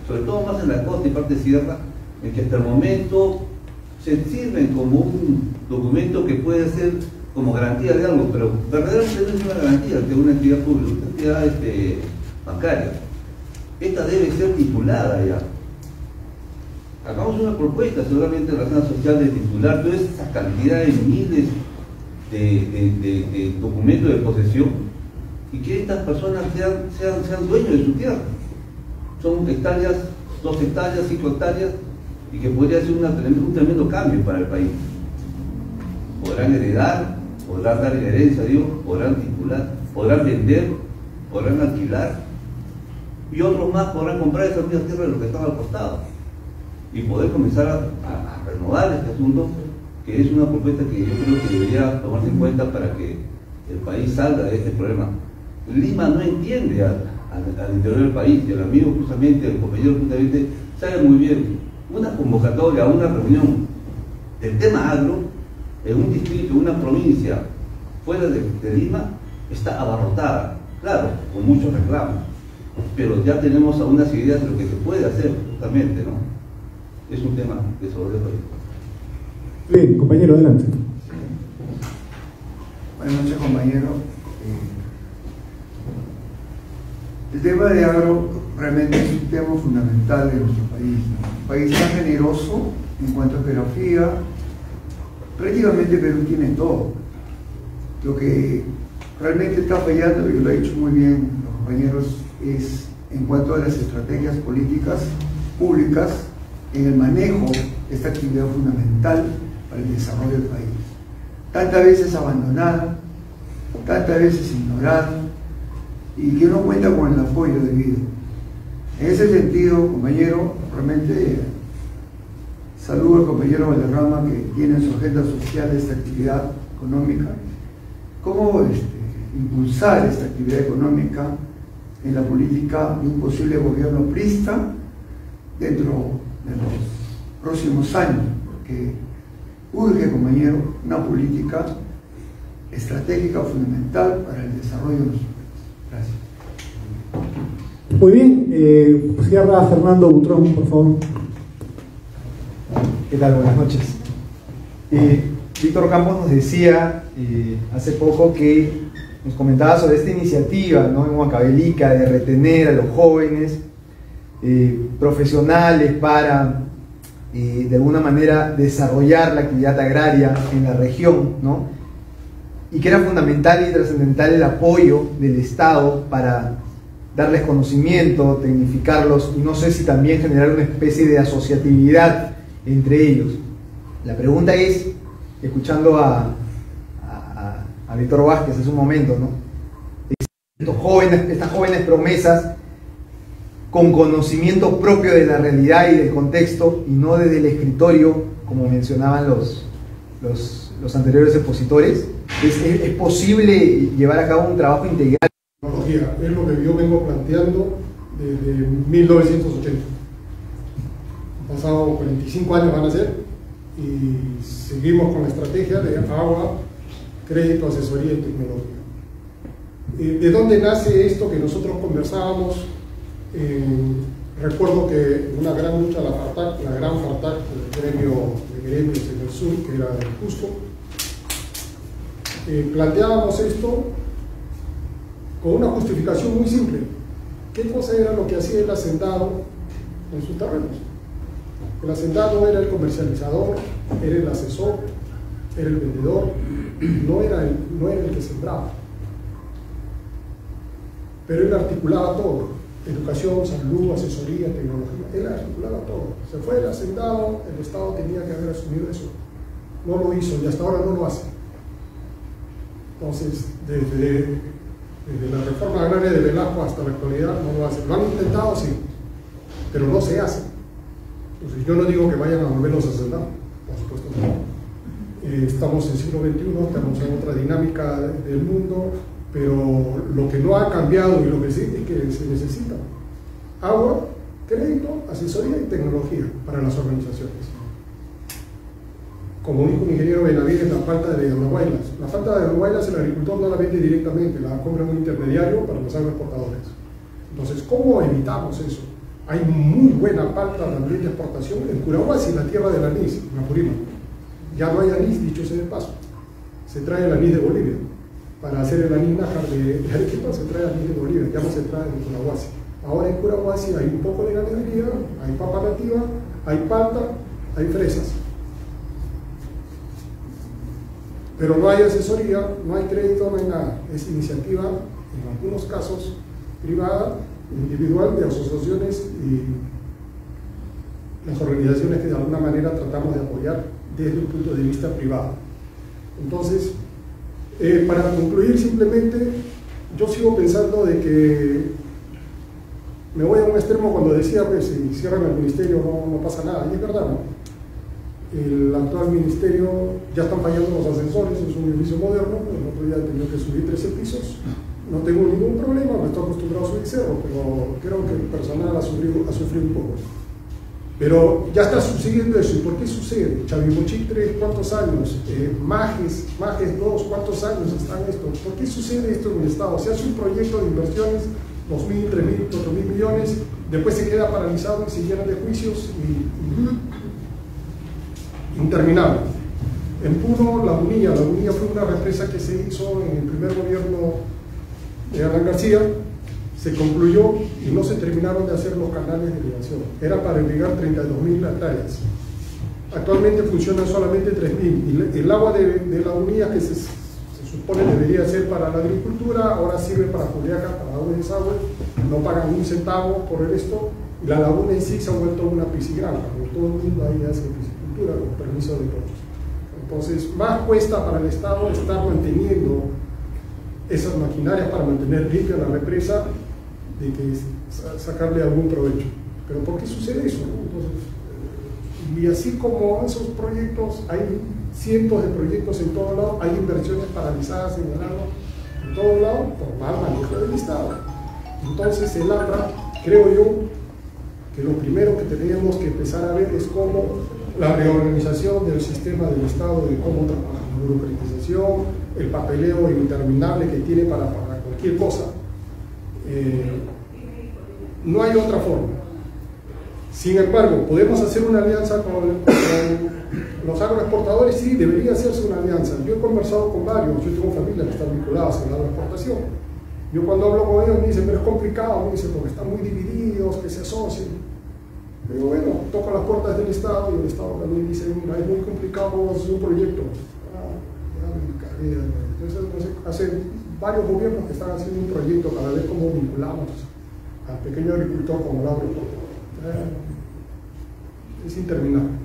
sobre todo más en la costa y parte sierra, en que hasta el momento se sirven como un documento que puede ser como garantía de algo, pero verdaderamente no es una garantía de una entidad pública, una entidad bancaria. Esta debe ser titulada ya. Hagamos una propuesta seguramente en la agenda social de titular toda esa cantidad de miles de documentos de posesión y que estas personas sean dueños de su tierra. Son hectáreas, 2 hectáreas, 5 hectáreas, y que podría ser un tremendo cambio para el país. Podrán heredar, podrán dar en herencia, podrán titular, podrán vender, podrán alquilar, y otros más podrán comprar esas mismas tierras de los que están al costado y poder comenzar a renovar este asunto, que es una propuesta que yo creo que debería tomarse en cuenta para que el país salga de este problema. Lima no entiende al interior del país, y el amigo justamente, el compañero justamente, sabe muy bien. Una convocatoria, una reunión del tema agro en un distrito, una provincia fuera de Lima, está abarrotada, claro, con muchos reclamos, pero ya tenemos algunas ideas de lo que se puede hacer justamente, ¿no? Es un tema de sobre el país. Bien, compañero, adelante. Buenas noches, compañero. El tema de agro realmente es un tema fundamental de nuestro país, ¿no? Un país tan generoso en cuanto a geografía, prácticamente Perú tiene todo. Lo que realmente está fallando, y lo ha dicho muy bien los compañeros, es en cuanto a las estrategias políticas públicas en el manejo de esta actividad fundamental para el desarrollo del país. Tantas veces abandonada, tantas veces ignorada, y que no cuenta con el apoyo debido. En ese sentido, compañero, realmente saludo al compañero Valderrama, que tiene en su agenda social esta actividad económica. ¿Cómo impulsar esta actividad económica en la política de un posible gobierno priista dentro de los próximos años, porque urge, compañero, una política estratégica fundamental para el desarrollo de nuestro país. Gracias. Muy bien, cierra Fernando Butrón, por favor. ¿Qué tal? Buenas noches. Víctor Campos nos decía hace poco que nos comentaba sobre esta iniciativa, ¿no?, en Huancavelica, de retener a los jóvenes profesionales para de alguna manera desarrollar la actividad agraria en la región, ¿no?, y que era fundamental y trascendental el apoyo del Estado para darles conocimiento, tecnificarlos, y no sé si también generar una especie de asociatividad entre ellos. La pregunta es, escuchando a Víctor Vázquez hace un momento, ¿no?, estas jóvenes promesas con conocimiento propio de la realidad y del contexto, y no desde el escritorio, como mencionaban los anteriores expositores, ¿es posible llevar a cabo un trabajo integral? Es lo que yo vengo planteando desde 1980. Han pasado 45 años van a ser, y seguimos con la estrategia de agua, crédito, asesoría y tecnología. ¿De dónde nace esto que nosotros conversábamos? Recuerdo que una gran lucha, la gran FARTAC, el gremio de gremios en el sur, que era del Cusco, planteábamos esto con una justificación muy simple. ¿Qué cosa era lo que hacía el hacendado en sus terrenos? El hacendado era el comercializador, era el asesor, era el vendedor, no era el que sembraba. Pero él articulaba todo: educación, salud, asesoría, tecnología. Él articulaba todo. Se fue el hacendado, el Estado tenía que haber asumido eso. No lo hizo y hasta ahora no lo hace. Entonces, desde la reforma agraria de Velasco hasta la actualidad no lo hace. Lo han intentado, sí, pero no se hace. Entonces, yo no digo que vayan a volvernos a hacendados, por supuesto no. Estamos en el siglo XXI, estamos en otra dinámica del mundo, pero lo que no ha cambiado y lo que sí es que se necesita agua, crédito, asesoría y tecnología para las organizaciones. Como dijo el ingeniero Benavides, la falta de agroguaylas. La falta de agroguaylas el agricultor no la vende directamente, la compra en un intermediario para los agroexportadores. Entonces, ¿cómo evitamos eso? Hay muy buena falta también de exportación en Curahuasi, la tierra del anís, en Apurímac. Ya no hay anís, dicho sea de paso. Se trae el anís de Bolivia. Para hacer el anís nájar de Arequipa se trae anís de Bolivia, ya no se trae de Curahuasi. Ahora en Curahuasi hay un poco de ganadería, hay papa nativa, hay palta, hay fresas. Pero no hay asesoría, no hay crédito, no hay nada. Es iniciativa, en algunos casos, privada, individual, de asociaciones y las organizaciones que de alguna manera tratamos de apoyar desde un punto de vista privado. Entonces, para concluir simplemente, yo sigo pensando de que me voy a un extremo cuando decía, pues, si cierran el ministerio no pasa nada, y es verdad, ¿no? El actual ministerio ya están fallando los ascensores, es un edificio moderno, el otro día he tenido que subir 13 pisos, no tengo ningún problema, me estoy acostumbrado a subir cerro, pero creo que el personal ha sufrido un poco. Pero ya está sucediendo eso. ¿Y por qué sucede? Chavibuchí 3, ¿cuántos años? Majes 2, ¿cuántos años están esto? ¿Por qué sucede esto en el Estado? Se hace un proyecto de inversiones, 2.000, 3.000, 4.000 millones, después se queda paralizado y se llena de juicios interminable. En Puno, la Unía fue una represa que se hizo en el primer gobierno de Alan García, se concluyó y no se terminaron de hacer los canales de irrigación. Era para irrigar 32.000 hectáreas. Actualmente funcionan solamente 3.000. Y el agua de la Unía, que se supone debería ser para la agricultura, ahora sirve para Juliaca, para agua y desagüe, no pagan un centavo por esto, y la laguna en sí se ha vuelto una piscigranja, porque todo el mundo ahí hace piscicultura con permiso de todos. Entonces, más cuesta para el Estado estar manteniendo esas maquinarias para mantener limpia la represa, de que sacarle algún provecho. Pero ¿por qué sucede eso? Entonces, y así como esos proyectos, hay cientos de proyectos en todos lados, hay inversiones paralizadas en el agua en todos lados por mal manejo del Estado. Entonces el APRA, creo yo, que lo primero que tenemos que empezar a ver es cómo la reorganización del sistema del Estado, de cómo trabaja la burocratización, el papeleo interminable que tiene para cualquier cosa. No hay otra forma. Sin embargo, ¿podemos hacer una alianza con los agroexportadores? Sí, debería hacerse una alianza. Yo he conversado con varios, yo tengo familias que están vinculadas a la agroexportación. Yo cuando hablo con ellos me dicen, pero es complicado, me dicen, porque están muy divididos, que se asocien. Pero bueno, toco las puertas del Estado y el Estado también dice, mira, es muy complicado, vamos a hacer un proyecto. Entonces, hace varios gobiernos que están haciendo un proyecto para ver cómo vinculamos al pequeño agricultor con el agroexportador. Es interminable.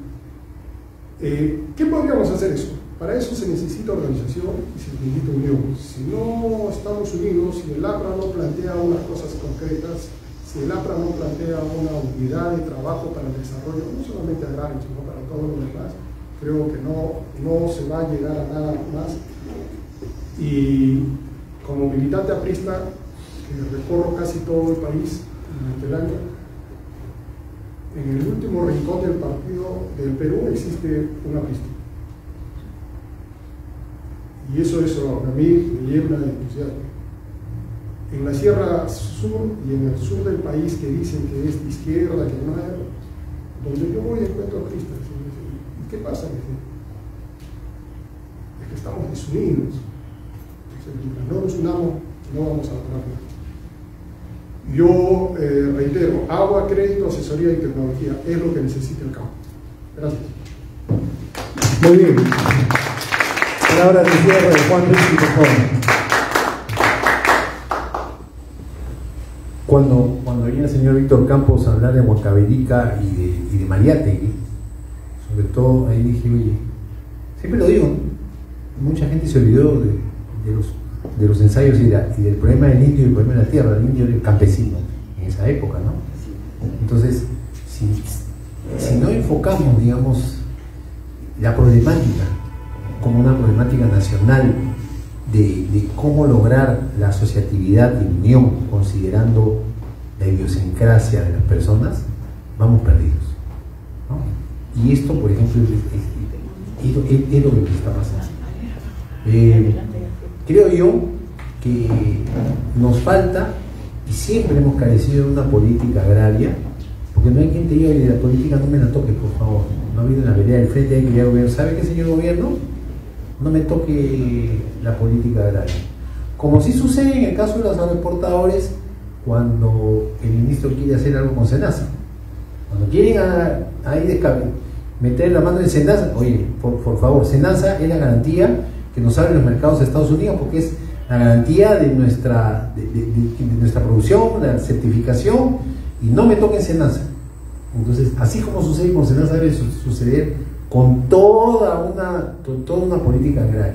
¿Qué podríamos hacer eso? Para eso se necesita organización y se necesita unión. Si no estamos unidos, si el APRA no plantea unas cosas concretas, si el APRA no plantea una unidad de trabajo para el desarrollo, no solamente agrario, sino para todo lo demás, creo que no se va a llegar a nada más. Y como militante aprista, que recorro casi todo el país durante el año, en el último rincón del partido del Perú existe una pista. Y eso a mí me llena de entusiasmo. En la Sierra Sur y en el sur del país, que dicen que es de izquierda, que no hay, donde yo voy encuentro apristas. ¿Y qué pasa? Es que estamos desunidos. Mientras no nos unamos, no vamos a lograr nada. Yo reitero, agua, crédito, asesoría y tecnología es lo que necesita el campo. Gracias. Muy bien. Palabra de cierre de Juan Luis, por favor. Cuando oía el señor Víctor Campos hablar de Huancavelica y de Mariátegui, sobre todo ahí dije, oye, siempre lo digo, ¿no? Mucha gente se olvidó de los ensayos y del problema del indio y el problema de la tierra. El indio era el campesino en esa época, ¿no? Entonces, si no enfocamos, digamos, la problemática como una problemática nacional de cómo lograr la asociatividad y unión considerando la idiosincrasia de las personas, vamos perdidos, ¿no? Y esto, por ejemplo, es lo que está pasando. Creo yo que nos falta, y siempre hemos carecido de una política agraria, porque no hay quien te diga, y la política no me la toque, por favor. No ha habido en la vereda del frente, hay que ir al gobierno. ¿Sabe qué, señor gobierno? No me toque la política agraria. Como sí sucede en el caso de los agroexportadores, cuando el ministro quiere hacer algo con Senasa. Cuando quieren ahí meter la mano en Senasa, oye, por favor, Senasa es la garantía que nos abre los mercados de Estados Unidos, porque es la garantía de nuestra producción, la certificación, y no me toquen Senasa. Entonces, así como sucede con Senasa, debe suceder con toda una política agraria,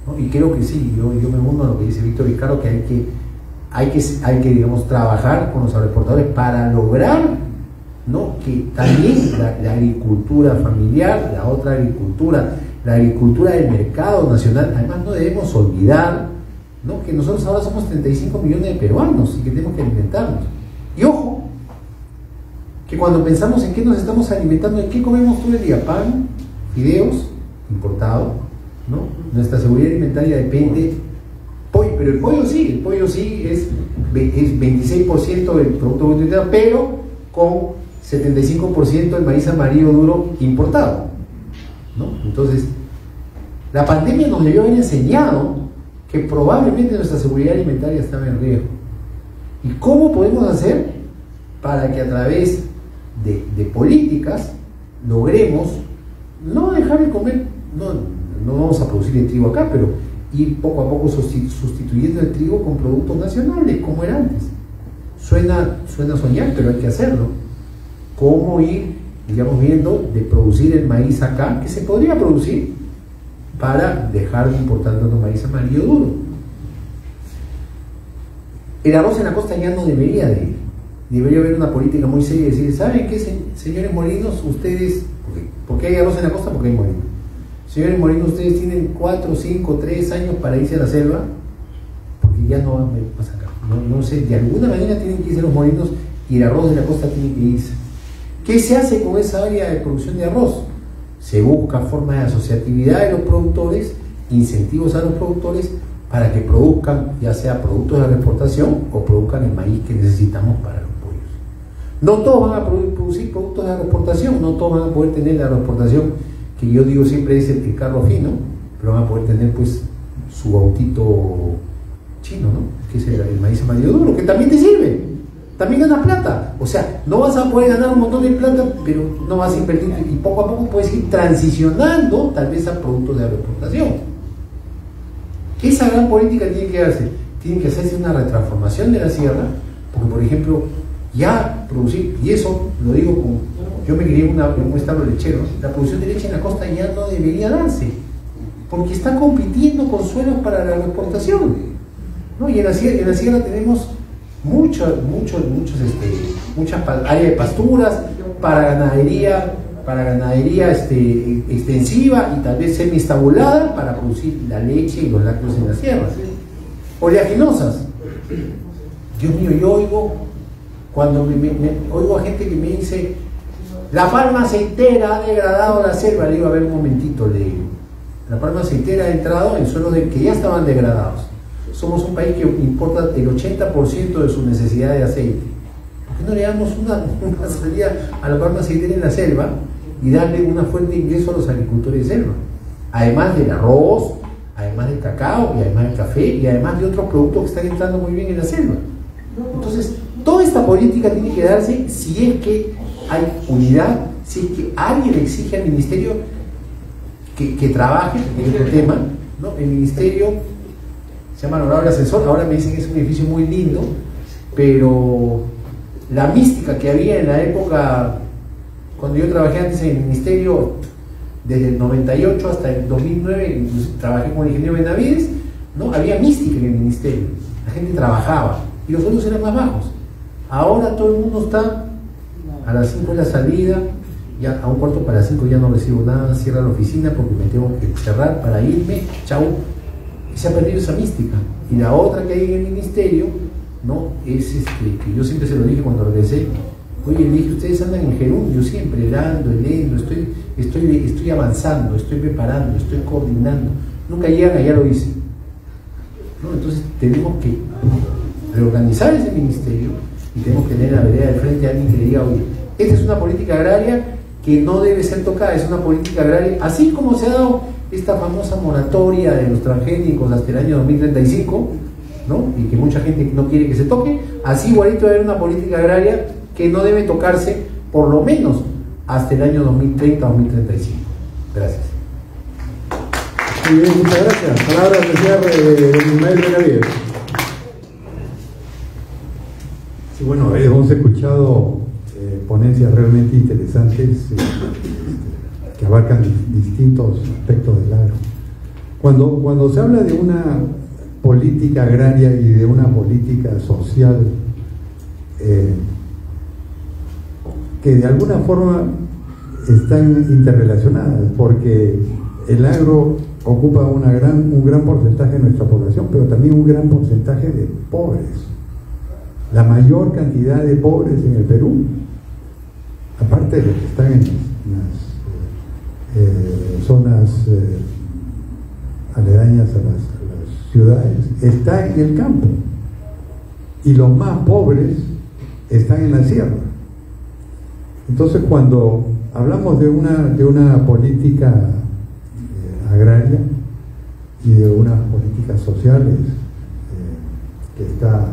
¿no? Y creo que sí, yo me uno a lo que dice Víctor Vizcarro, que hay que digamos, trabajar con los agroexportadores para lograr, ¿no?, que también la agricultura familiar, la otra agricultura, la agricultura del mercado nacional, además no debemos olvidar, ¿no?, que nosotros ahora somos 35 millones de peruanos y que tenemos que alimentarnos. Y ojo, que cuando pensamos en qué nos estamos alimentando, en qué comemos todo el día, pan, fideos, importado, ¿no? Nuestra seguridad alimentaria depende, pollo, pero el pollo sí es 26% del Producto Bruto Interno, pero con 75% del maíz amarillo duro importado, ¿no? Entonces, la pandemia nos debió haber enseñado que probablemente nuestra seguridad alimentaria estaba en riesgo. ¿Y cómo podemos hacer para que a través de políticas logremos no dejar de comer, no vamos a producir el trigo acá, pero ir poco a poco sustituyendo el trigo con productos nacionales, como era antes? Suena soñar, pero hay que hacerlo. ¿Cómo ir, digamos, viendo de producir el maíz acá, que se podría producir, para dejar de importar tanto maíz amarillo duro? El arroz en la costa ya no debería de ir. Debería haber una política muy seria y decir, ¿saben qué, señores molinos? Ustedes, ¿por qué hay arroz en la costa? Porque hay molinos. Señores molinos, ustedes tienen 4, 5, 3 años para irse a la selva, porque ya no van a sacar. no sé, de alguna manera tienen que irse los molinos y el arroz de la costa tiene que irse. ¿Qué se hace con esa área de producción de arroz? Se busca formas de asociatividad de los productores, incentivos a los productores para que produzcan ya sea productos de la exportación o produzcan el maíz que necesitamos para los pollos. No todos van a producir productos de la exportación, no todos van a poder tener la exportación que yo digo siempre es el carro fino, pero van a poder tener pues su autito chino, ¿no? Que es el maíz amarillo duro, que también te sirve, también ganas plata. O sea, no vas a poder ganar un montón de plata, pero no vas a invertir y poco a poco puedes ir transicionando tal vez a productos de agroexportación. Esa gran política tiene que hacerse una retransformación de la sierra, porque por ejemplo, ya producir, y eso lo digo como, yo me crié en un establo lechero, la producción de leche en la costa ya no debería darse, porque está compitiendo con suelos para la agroexportación, ¿no? Y en la sierra tenemos muchas áreas de pasturas para ganadería extensiva y tal vez semi-estabulada para producir la leche y los lácteos en las sierras. Oleaginosas. Dios mío, yo oigo cuando oigo a gente que me dice la palma aceitera ha degradado la selva. Le digo, a ver un momentito, le digo, la palma aceitera ha entrado en suelos que ya estaban degradados. Somos un país que importa el 80% de su necesidad de aceite. ¿Por qué no le damos una salida a la palma aceitera en la selva y darle una fuente de ingreso a los agricultores de selva? Además del arroz, además del cacao, y además del café, y además de otros productos que están entrando muy bien en la selva. Entonces, toda esta política tiene que darse si es que hay unidad, si es que alguien exige al ministerio que trabaje en este tema, ¿no? El ministerio se llama Honorable Asesor, ahora me dicen que es un edificio muy lindo, pero la mística que había en la época, cuando yo trabajé antes en el ministerio, desde el 98 hasta el 2009, incluso trabajé con el ingeniero Benavides, ¿no? Había mística en el ministerio, la gente trabajaba y los sueldos eran más bajos. Ahora todo el mundo está a las 5 de la salida, ya a un cuarto para las 5 ya no recibo nada, cierra la oficina porque me tengo que cerrar para irme, chau. Y se ha perdido esa mística. Y la otra que hay en el ministerio, ¿no? Es que yo siempre se lo dije cuando regresé. Oye, le dije, ustedes andan en gerundio siempre, leyendo, estoy avanzando, estoy preparando, estoy coordinando. Nunca llegan a ya lo hice, ¿no? Entonces tenemos que reorganizar ese ministerio y tenemos que tener a la vereda del frente a alguien que diga, oye, esta es una política agraria que no debe ser tocada, es una política agraria, así como se ha dado esta famosa moratoria de los transgénicos hasta el año 2035, ¿no? Y que mucha gente no quiere que se toque, así igualito debe haber una política agraria que no debe tocarse por lo menos hasta el año 2030 o 2035. Gracias. Muy bien, muchas gracias. Palabras de cierre de Ismael Benavides. Sí, bueno, hemos escuchado ponencias realmente interesantes que abarcan distintos aspectos del agro. Cuando se habla de una política agraria y de una política social que de alguna forma están interrelacionadas, porque el agro ocupa un gran porcentaje de nuestra población, pero también un gran porcentaje de pobres. La mayor cantidad de pobres en el Perú, aparte de los que están en las zonas aledañas a las ciudades, está en el campo, y los más pobres están en la sierra. Entonces, cuando hablamos de una política agraria y de unas políticas sociales que está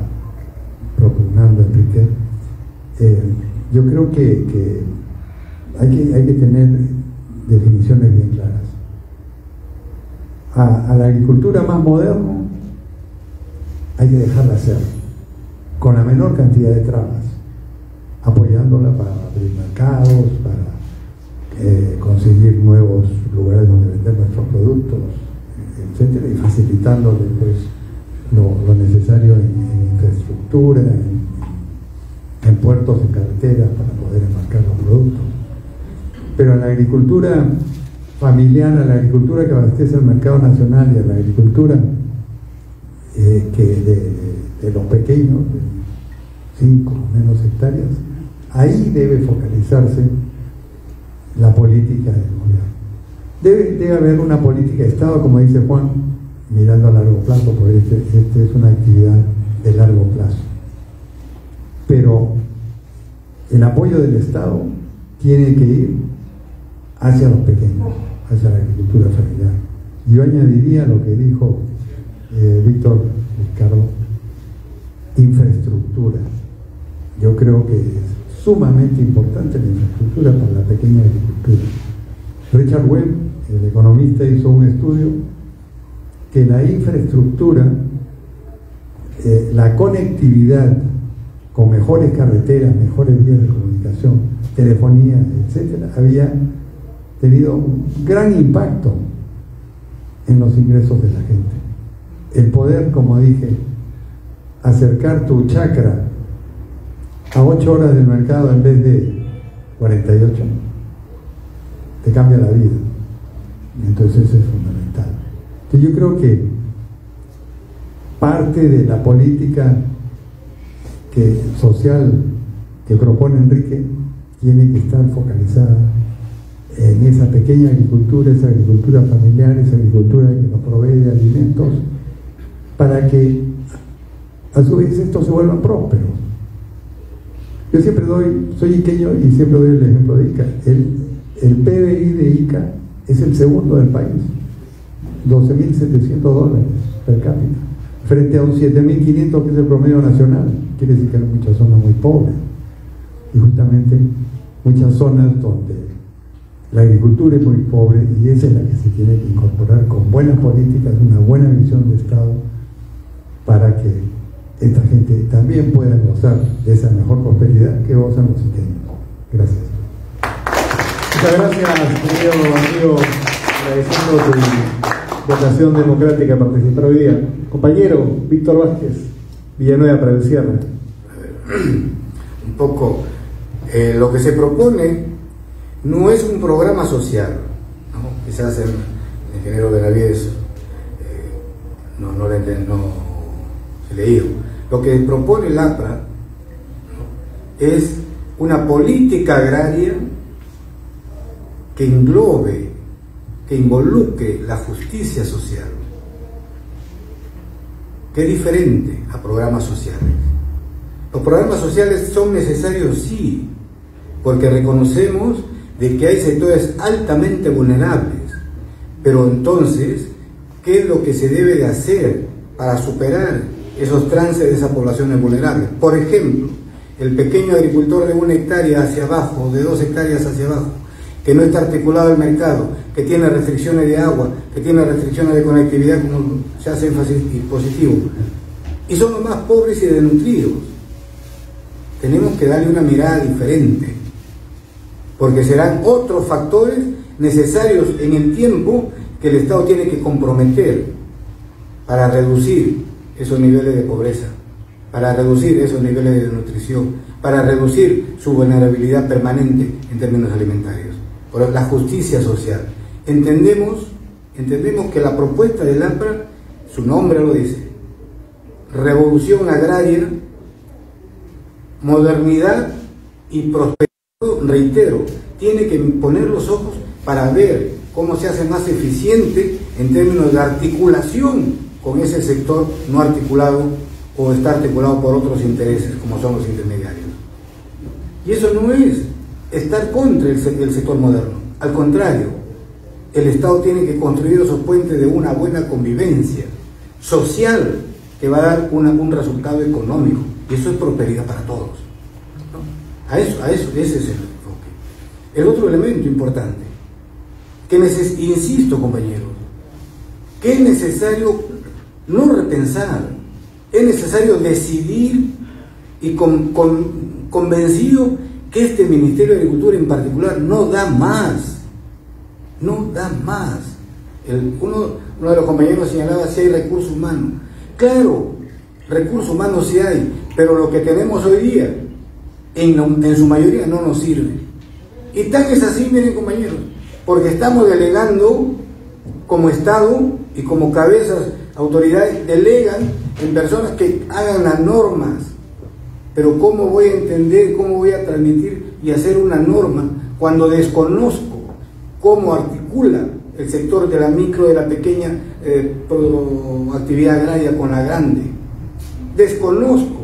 propugnando Enrique, yo creo que hay que tener definiciones bien claras. A la agricultura más moderna hay que dejarla hacer con la menor cantidad de trabas, apoyándola para abrir mercados, para conseguir nuevos lugares donde vender nuestros productos, etcétera, y facilitándole pues lo necesario en infraestructura, en puertos, en carreteras para poder embarcar los productos. Pero a la agricultura familiar, a la agricultura que abastece el mercado nacional y a la agricultura que de los pequeños, de 5 o menos hectáreas, ahí debe focalizarse la política del gobierno. Debe haber una política de Estado, como dice Juan, mirando a largo plazo, porque este es una actividad de largo plazo. Pero el apoyo del Estado tiene que ir hacia los pequeños, hacia la agricultura familiar. Yo añadiría lo que dijo Víctor Ricardo, infraestructura. Yo creo que es sumamente importante la infraestructura para la pequeña agricultura. Richard Webb, el economista, hizo un estudio que la infraestructura, la conectividad con mejores carreteras, mejores vías de comunicación, telefonía, etcétera, había tenido un gran impacto en los ingresos de la gente. El poder, como dije, acercar tu chacra a 8 horas del mercado en vez de 48, te cambia la vida. Entonces eso es fundamental. Entonces yo creo que parte de la política social que propone Enrique tiene que estar focalizada en esa pequeña agricultura, esa agricultura familiar, esa agricultura que nos provee de alimentos, para que a su vez estos se vuelvan prósperos. Yo siempre soy iqueño y siempre doy el ejemplo de Ica. El PBI de Ica es el segundo del país, $12.700 per cápita, frente a un 7.500 que es el promedio nacional. Quiere decir que hay muchas zonas muy pobres, y justamente muchas zonas donde la agricultura es muy pobre, y esa es la que se tiene que incorporar con buenas políticas, una buena visión de Estado, para que esta gente también pueda gozar de esa mejor prosperidad que gozan los iqueños. Gracias. Muchas gracias, querido amigo, agradeciendo tu votación democrática a participar hoy día. Compañero Víctor Vázquez, Villanueva, para el cierre. Un poco, lo que se propone no es un programa social, ¿no? Quizás el ingeniero Benavides no se le dijo. Lo que propone el APRA, ¿no?, es una política agraria que englobe, que involucre la justicia social, que es diferente a programas sociales. Los programas sociales son necesarios, sí, porque reconocemos de que hay sectores altamente vulnerables, pero entonces, ¿qué es lo que se debe de hacer para superar esos trances de esas poblaciones vulnerables? Por ejemplo, el pequeño agricultor de 1 hectárea hacia abajo, de 2 hectáreas hacia abajo, que no está articulado al mercado, que tiene restricciones de agua, que tiene restricciones de conectividad, como se hace énfasis positivo, y son los más pobres y desnutridos. Tenemos que darle una mirada diferente, porque serán otros factores necesarios en el tiempo que el Estado tiene que comprometer para reducir esos niveles de pobreza, para reducir esos niveles de desnutrición, para reducir su vulnerabilidad permanente en términos alimentarios. Por la justicia social. Entendemos que la propuesta del APRA, su nombre lo dice, revolución agraria, modernidad y prosperidad, reitero, tiene que poner los ojos para ver cómo se hace más eficiente en términos de articulación con ese sector no articulado o está articulado por otros intereses, como son los intermediarios. Y eso no es estar contra el sector moderno, al contrario, el Estado tiene que construir esos puentes de una buena convivencia social que va a dar un resultado económico, y eso es prosperidad para todos, ¿no? A eso, ese es el enfoque. El otro elemento importante, que insisto, compañeros, que es necesario no repensar, es necesario decidir y convencido que este Ministerio de Agricultura en particular no da más. Uno de los compañeros señalaba si hay recursos humanos. Claro, recursos humanos sí hay, pero lo que tenemos hoy día, en su mayoría, no nos sirve. Y tan es así, miren, compañeros, porque estamos delegando como Estado y como cabezas autoridades delegan en personas que hagan las normas. Pero ¿cómo voy a entender, cómo voy a transmitir y hacer una norma cuando desconozco cómo articula el sector de la micro, de la pequeña actividad agraria con la grande? Desconozco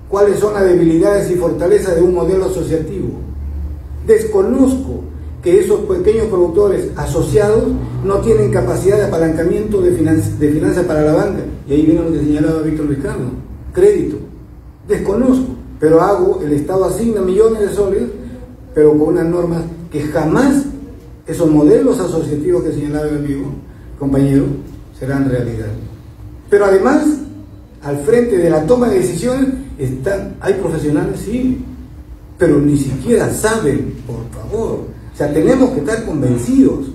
cuáles son las debilidades y fortalezas de un modelo asociativo. Desconozco que esos pequeños productores asociados no tienen capacidad de apalancamiento de finanzas para la banca. Y ahí viene lo que señalaba Víctor Vizcarra, crédito. Desconozco, pero el Estado asigna millones de soles, pero con unas normas que jamás esos modelos asociativos que señalaba el amigo, compañero, serán realidad. Pero además, al frente de la toma de decisiones, hay profesionales, sí, pero ni siquiera saben, por favor. O sea, tenemos que estar convencidos,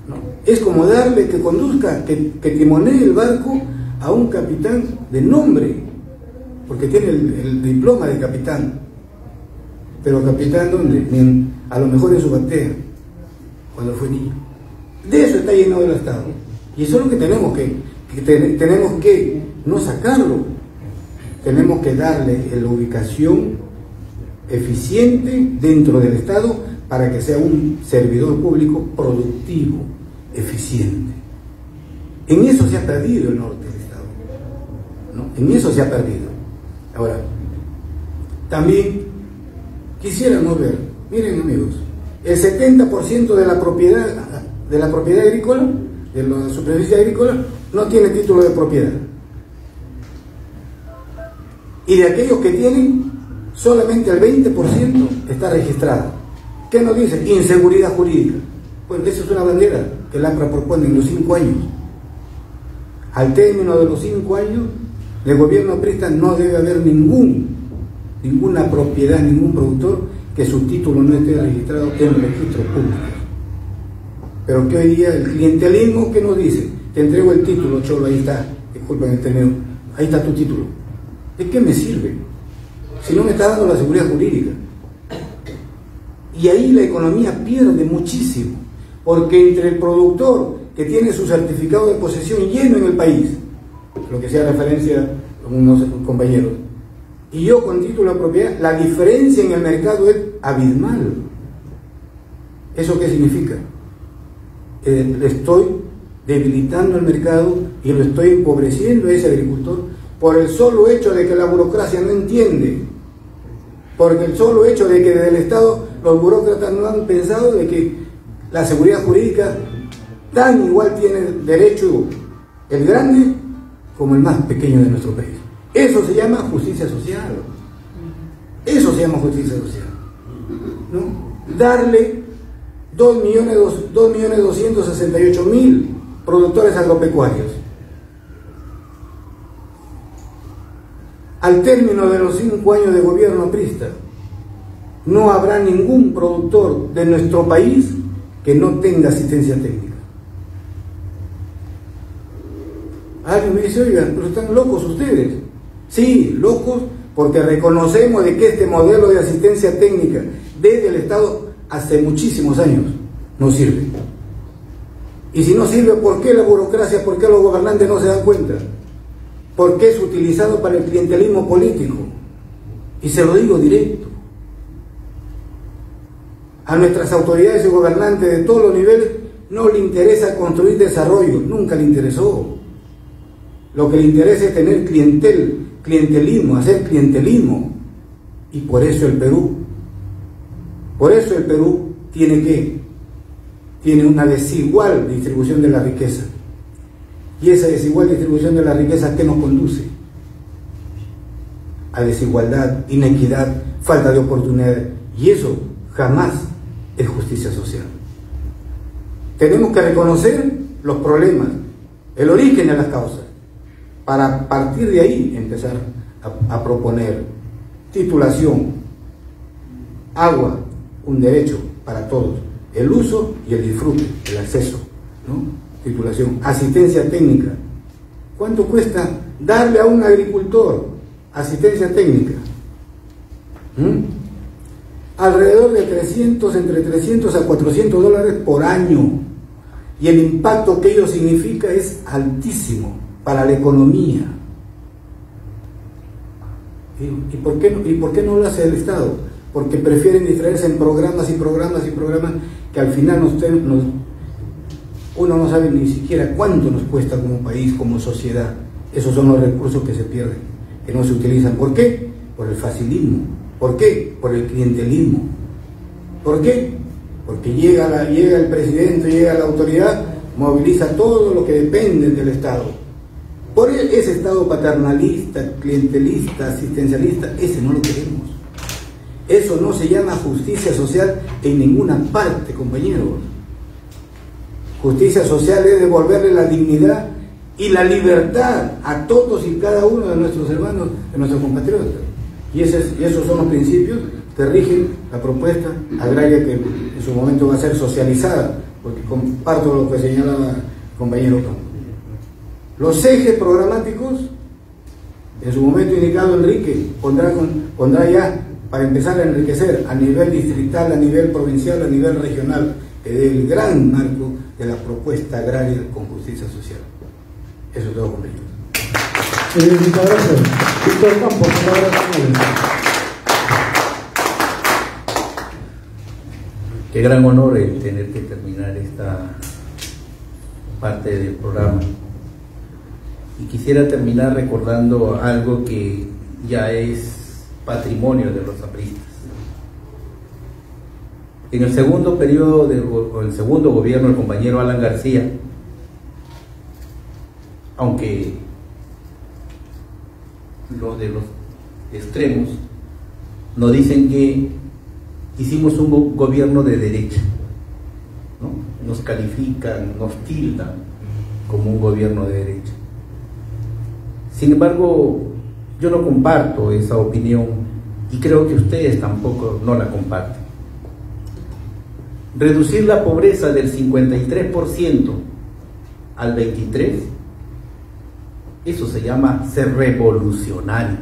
¿no? Es como darle que conduzca, que timonee el barco a un capitán de nombre, porque tiene el diploma de capitán. Pero capitán, ¿dónde? A lo mejor en su batea, cuando fue niño. De eso está lleno el Estado. Y eso es lo que tenemos que no sacarlo. Tenemos que darle la ubicación eficiente dentro del Estado para que sea un servidor público productivo, eficiente. En eso se ha perdido el norte del Estado, ¿no? En eso se ha perdido. Ahora, también quisiéramos ver, miren amigos, el 70% de la propiedad agrícola, de la superficie agrícola, no tiene título de propiedad. Y de aquellos que tienen, solamente el 20% está registrado. ¿Qué nos dice? Inseguridad jurídica. Pues esa es una bandera que el APRA propone en los 5 años. Al término de los 5 años, el gobierno aprista no debe haber ninguna propiedad, ningún productor que su título no esté registrado en el registro público. Pero que hoy día el clientelismo, ¿qué nos dice? Te entrego el título, cholo, ahí está, disculpen el término, ahí está tu título. ¿De qué me sirve? Si no me está dando la seguridad jurídica. Y ahí la economía pierde muchísimo, porque entre el productor que tiene su certificado de posesión lleno en el país, lo que sea referencia a unos compañeros, y yo con título de propiedad, la diferencia en el mercado es abismal. ¿Eso qué significa? Estoy debilitando el mercado y lo estoy empobreciendo a ese agricultor por el solo hecho de que la burocracia no entiende, porque el solo hecho de que desde el Estado los burócratas no han pensado de que la seguridad jurídica tan igual tiene derecho el grande como el más pequeño de nuestro país. Eso se llama justicia social. Eso se llama justicia social, ¿no? Darle 2.268.000 productores agropecuarios. Al término de los 5 años de gobierno aprista, no habrá ningún productor de nuestro país que no tenga asistencia técnica. Alguien me dice, oigan, pero están locos ustedes. Sí, locos, porque reconocemos de que este modelo de asistencia técnica desde el Estado hace muchísimos años no sirve. Y si no sirve, ¿por qué la burocracia, por qué los gobernantes no se dan cuenta? Porque es utilizado para el clientelismo político. Y se lo digo directo. A nuestras autoridades y gobernantes de todos los niveles no le interesa construir desarrollo, nunca le interesó. Lo que le interesa es tener clientelismo, hacer clientelismo. Y por eso el Perú tiene una desigual distribución de la riqueza. Y esa desigual distribución de la riqueza, ¿a qué nos conduce? A desigualdad, inequidad, falta de oportunidades. Y eso jamás es justicia social. Tenemos que reconocer los problemas, el origen de las causas, para a partir de ahí empezar a proponer titulación, agua, un derecho para todos, el uso y el disfrute, el acceso, ¿no? Titulación, asistencia técnica. ¿Cuánto cuesta darle a un agricultor asistencia técnica? Alrededor de entre 300 a $400 por año. y el impacto que ello significa es altísimo para la economía. ¿Y por qué no lo hace el Estado? Porque prefieren distraerse en programas y programas y programas que al final uno no sabe ni siquiera cuánto nos cuesta como país, como sociedad. Esos son los recursos que se pierden, que no se utilizan. ¿Por qué? Por el facilismo. ¿Por qué? Por el clientelismo. ¿Por qué? Porque llega el presidente, llega la autoridad, moviliza todo lo que depende del Estado. Por ese Estado paternalista, clientelista, asistencialista, ese no lo queremos. Eso no se llama justicia social en ninguna parte, compañeros. Justicia social es devolverle la dignidad y la libertad a todos y cada uno de nuestros hermanos, de nuestros compatriotas. Y esos son los principios que rigen la propuesta agraria que en su momento va a ser socializada, porque comparto lo que señalaba el compañero Campo. Los ejes programáticos, en su momento indicado Enrique, pondrá ya, para empezar a enriquecer a nivel distrital, a nivel provincial, a nivel regional, el gran marco de la propuesta agraria con justicia social. Eso es todo, compañeros. Muchas gracias. Víctor Campos, qué gran honor el tener que terminar esta parte del programa. Y quisiera terminar recordando algo que ya es patrimonio de los apristas. En el segundo periodo, el segundo gobierno del compañero Alan García, aunque los de los extremos nos dicen que hicimos un gobierno de derecha, ¿no? Nos califican, nos tildan como un gobierno de derecha. Sin embargo, yo no comparto esa opinión y creo que ustedes tampoco no la comparten. Reducir la pobreza del 53% al 23%, eso se llama ser revolucionario.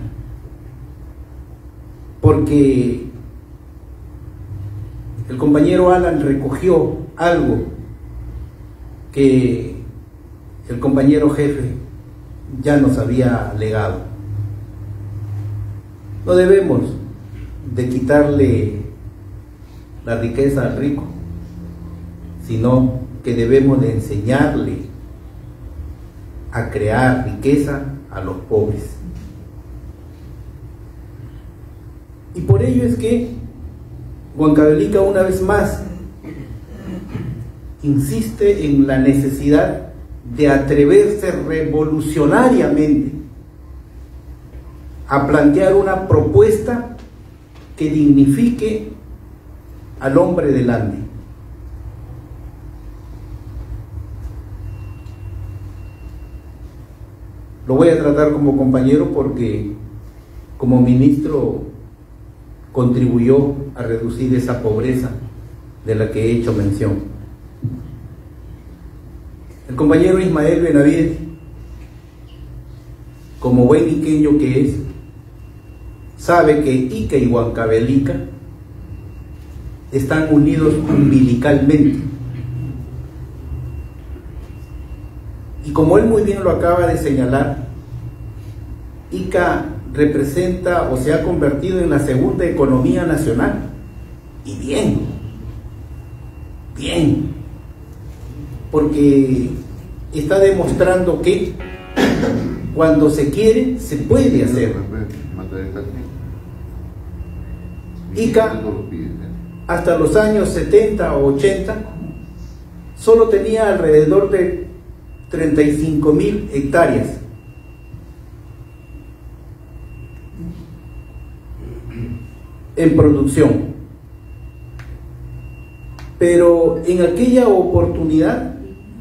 Porque el compañero Alan recogió algo que el compañero jefe ya nos había legado. No debemos de quitarle la riqueza al rico, sino que debemos de enseñarle a crear riqueza a los pobres. Y por ello es que Huancavelica una vez más insiste en la necesidad de atreverse revolucionariamente a plantear una propuesta que dignifique al hombre del Ande. Lo voy a tratar como compañero porque como ministro contribuyó a reducir esa pobreza de la que he hecho mención. El compañero Ismael Benavides, como buen iqueño que es, sabe que Ica y Huancavelica están unidos umbilicalmente. Y como él muy bien lo acaba de señalar, Ica representa o se ha convertido en la segunda economía nacional. Y bien, porque está demostrando que cuando se quiere, se puede hacer. Ica, hasta los años 70 o 80, solo tenía alrededor de 35.000 hectáreas. En producción. Pero en aquella oportunidad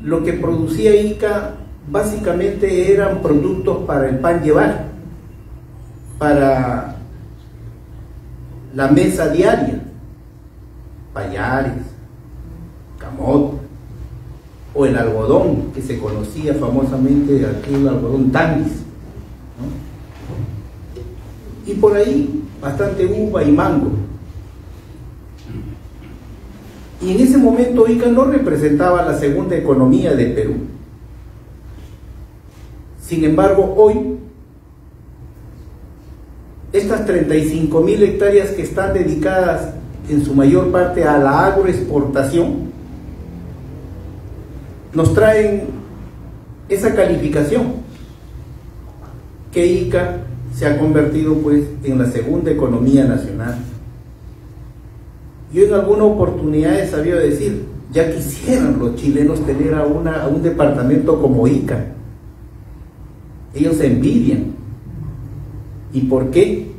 lo que producía Ica básicamente eran productos para el pan llevar, para la mesa diaria, payares, camote, o el algodón que se conocía famosamente aquí, el algodón tanguis, ¿no? Y por ahí bastante uva y mango. Y en ese momento Ica no representaba la segunda economía del Perú. Sin embargo, hoy, estas 35.000 hectáreas que están dedicadas en su mayor parte a la agroexportación, nos traen esa calificación, que Ica se ha convertido pues en la segunda economía nacional. Yo en alguna oportunidad he sabido decir, ya quisieran los chilenos tener a un departamento como Ica. Ellos se envidian. ¿Y por qué?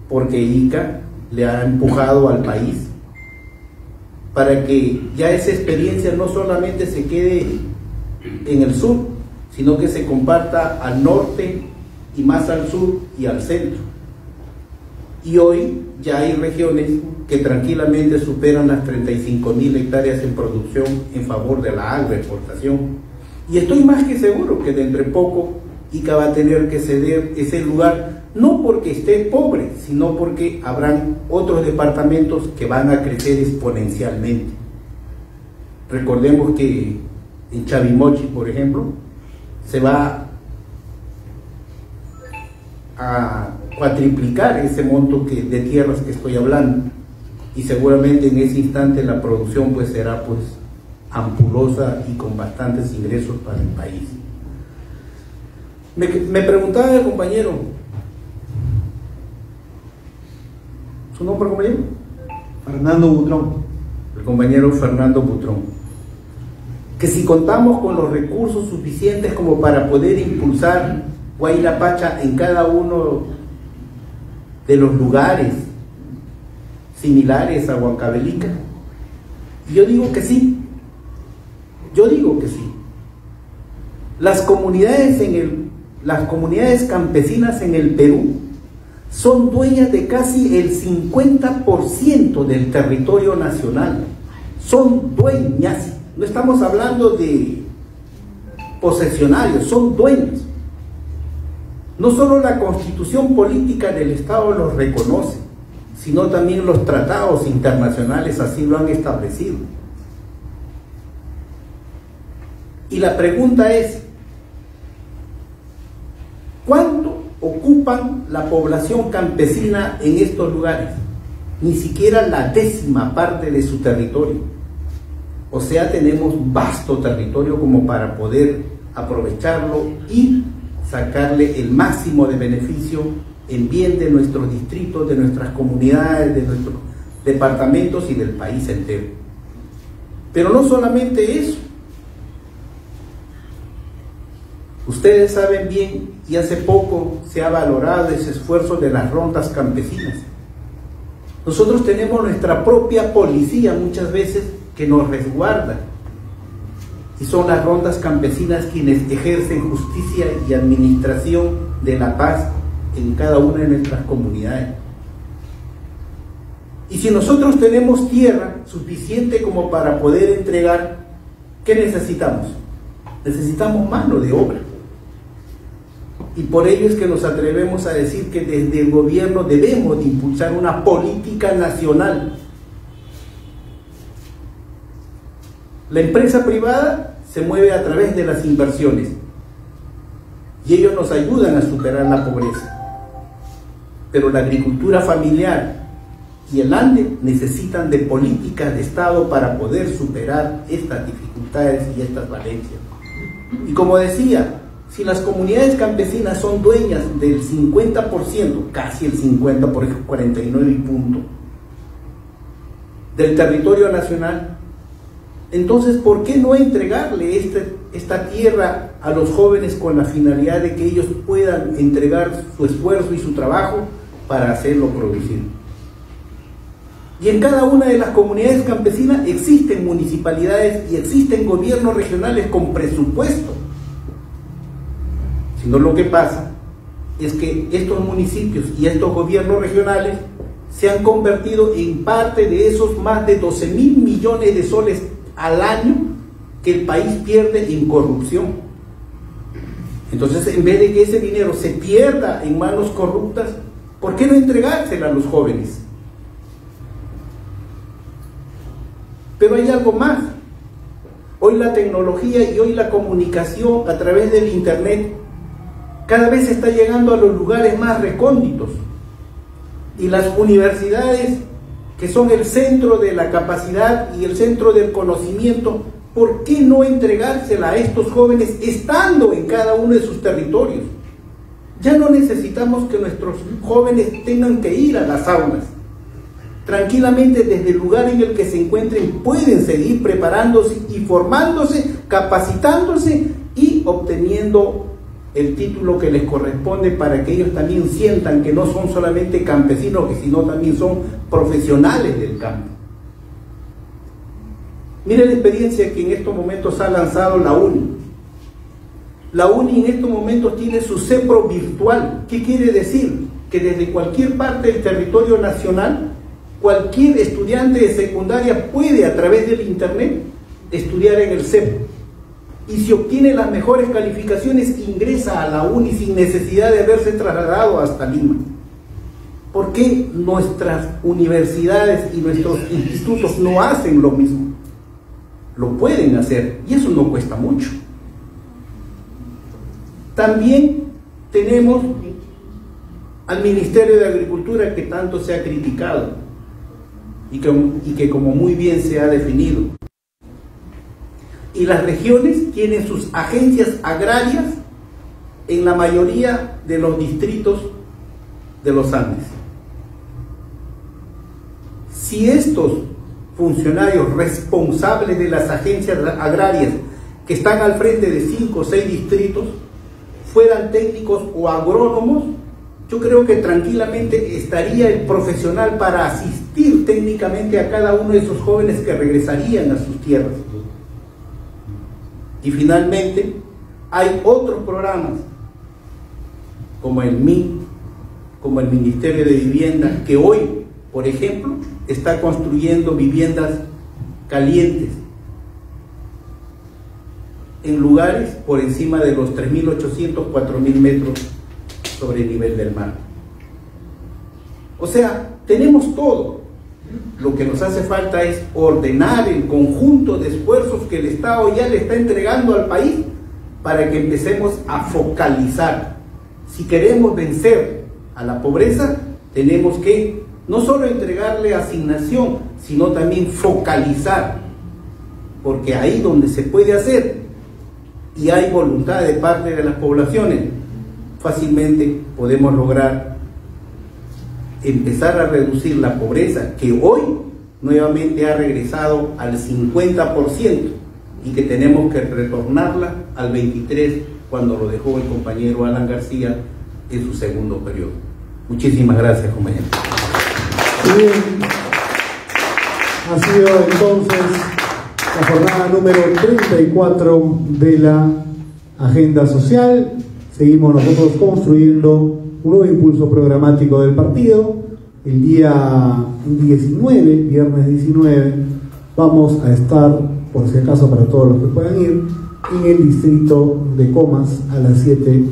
Porque Ica le ha empujado al país para que ya esa experiencia no solamente se quede en el sur, sino que se comparta al norte y más al sur y al centro. Y hoy ya hay regiones que tranquilamente superan las 35.000 hectáreas en producción en favor de la agroexportación. Y estoy más que seguro que dentro de poco Ica va a tener que ceder ese lugar, no porque esté pobre, sino porque habrán otros departamentos que van a crecer exponencialmente. Recordemos que en Chavimochi, por ejemplo, se va a cuatriplicar ese monto de tierras que estoy hablando, y seguramente en ese instante la producción pues será pues ampulosa y con bastantes ingresos para el país. Me preguntaba el compañero, ¿su nombre, compañero? Fernando Butrón. El compañero Fernando Butrón, que si contamos con los recursos suficientes como para poder impulsar Huayna-Pacha en cada uno de los lugares similares a Huancavelica, yo digo que sí. Yo digo que sí. Las comunidades campesinas en el Perú son dueñas de casi el 50% del territorio nacional. Son dueñas. No estamos hablando de posesionarios, son dueños. No solo la constitución política del Estado los reconoce, sino también los tratados internacionales así lo han establecido. Y la pregunta es, ¿cuánto ocupan la población campesina en estos lugares? Ni siquiera la 10ª parte de su territorio. O sea, tenemos vasto territorio como para poder aprovecharlo y sacarle el máximo de beneficio en bien de nuestros distritos, de nuestras comunidades, de nuestros departamentos y del país entero. Pero no solamente eso. Ustedes saben bien, y hace poco se ha valorado ese esfuerzo de las rondas campesinas. Nosotros tenemos nuestra propia policía muchas veces que nos resguarda, y son las rondas campesinas quienes ejercen justicia y administración de la paz en cada una de nuestras comunidades. Y si nosotros tenemos tierra suficiente como para poder entregar, ¿qué necesitamos? Necesitamos mano de obra. Y por ello es que nos atrevemos a decir que desde el gobierno debemos de impulsar una política nacional. La empresa privada se mueve a través de las inversiones y ellos nos ayudan a superar la pobreza. Pero la agricultura familiar y el Ande necesitan de políticas de Estado para poder superar estas dificultades y estas valencias. Y como decía, si las comunidades campesinas son dueñas del 50%, casi el 50%, por ejemplo 49 y punto, del territorio nacional, entonces ¿por qué no entregarle esta tierra a los jóvenes con la finalidad de que ellos puedan entregar su esfuerzo y su trabajo para hacerlo producir? Y en cada una de las comunidades campesinas existen municipalidades y existen gobiernos regionales con presupuesto. Sino lo que pasa es que estos municipios y estos gobiernos regionales se han convertido en parte de esos más de 12.000 millones de soles al año que el país pierde en corrupción. Entonces, en vez de que ese dinero se pierda en manos corruptas, ¿por qué no entregársela a los jóvenes? Pero hay algo más. Hoy la tecnología y hoy la comunicación a través del internet cada vez está llegando a los lugares más recónditos. Y las universidades, que son el centro de la capacidad y el centro del conocimiento, ¿por qué no entregársela a estos jóvenes estando en cada uno de sus territorios? Ya no necesitamos que nuestros jóvenes tengan que ir a las aulas. Tranquilamente desde el lugar en el que se encuentren pueden seguir preparándose y formándose, capacitándose y obteniendo el título que les corresponde para que ellos también sientan que no son solamente campesinos, sino también son profesionales del campo. Miren la experiencia que en estos momentos ha lanzado la UNI. La UNI en estos momentos tiene su CEPRO virtual. ¿Qué quiere decir? Que desde cualquier parte del territorio nacional, cualquier estudiante de secundaria puede a través del internet estudiar en el CEPRO. Y si obtiene las mejores calificaciones, ingresa a la UNI sin necesidad de haberse trasladado hasta Lima. ¿Por qué nuestras universidades y nuestros institutos no hacen lo mismo? Lo pueden hacer y eso no cuesta mucho. También tenemos al Ministerio de Agricultura, que tanto se ha criticado y que como muy bien se ha definido. Y las regiones tienen sus agencias agrarias en la mayoría de los distritos de los Andes. Si estos funcionarios responsables de las agencias agrarias que están al frente de 5 o 6 distritos fueran técnicos o agrónomos, yo creo que tranquilamente estaría el profesional para asistir técnicamente a cada uno de esos jóvenes que regresarían a sus tierras. Y finalmente, hay otros programas, como el MIN, como el Ministerio de Vivienda, que hoy, por ejemplo, está construyendo viviendas calientes en lugares por encima de los 3.800, 4.000 metros sobre el nivel del mar. O sea, tenemos todo. Lo que nos hace falta es ordenar el conjunto de esfuerzos que el Estado ya le está entregando al país para que empecemos a focalizar. Si queremos vencer a la pobreza, tenemos que no solo entregarle asignación, sino también focalizar, porque ahí donde se puede hacer y hay voluntad de parte de las poblaciones, fácilmente podemos lograr empezar a reducir la pobreza, que hoy nuevamente ha regresado al 50% y que tenemos que retornarla al 23%, cuando lo dejó el compañero Alan García en su segundo periodo. Muchísimas gracias, compañeros. Bien, ha sido entonces la jornada número 34 de la Agenda Social. Seguimos nosotros construyendo un nuevo impulso programático del partido. El día 19, viernes 19, vamos a estar, por si acaso para todos los que puedan ir, en el distrito de Comas a las 7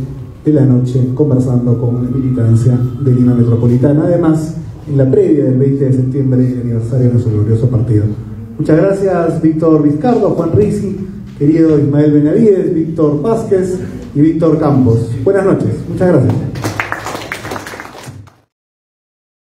de la noche, conversando con la militancia de Lima Metropolitana. Además, en la previa del 20 de septiembre, el aniversario de nuestro glorioso partido. Muchas gracias, Víctor Vizcardo, Juan Rizzi, querido Ismael Benavides, Víctor Vázquez y Víctor Campos. Buenas noches, muchas gracias.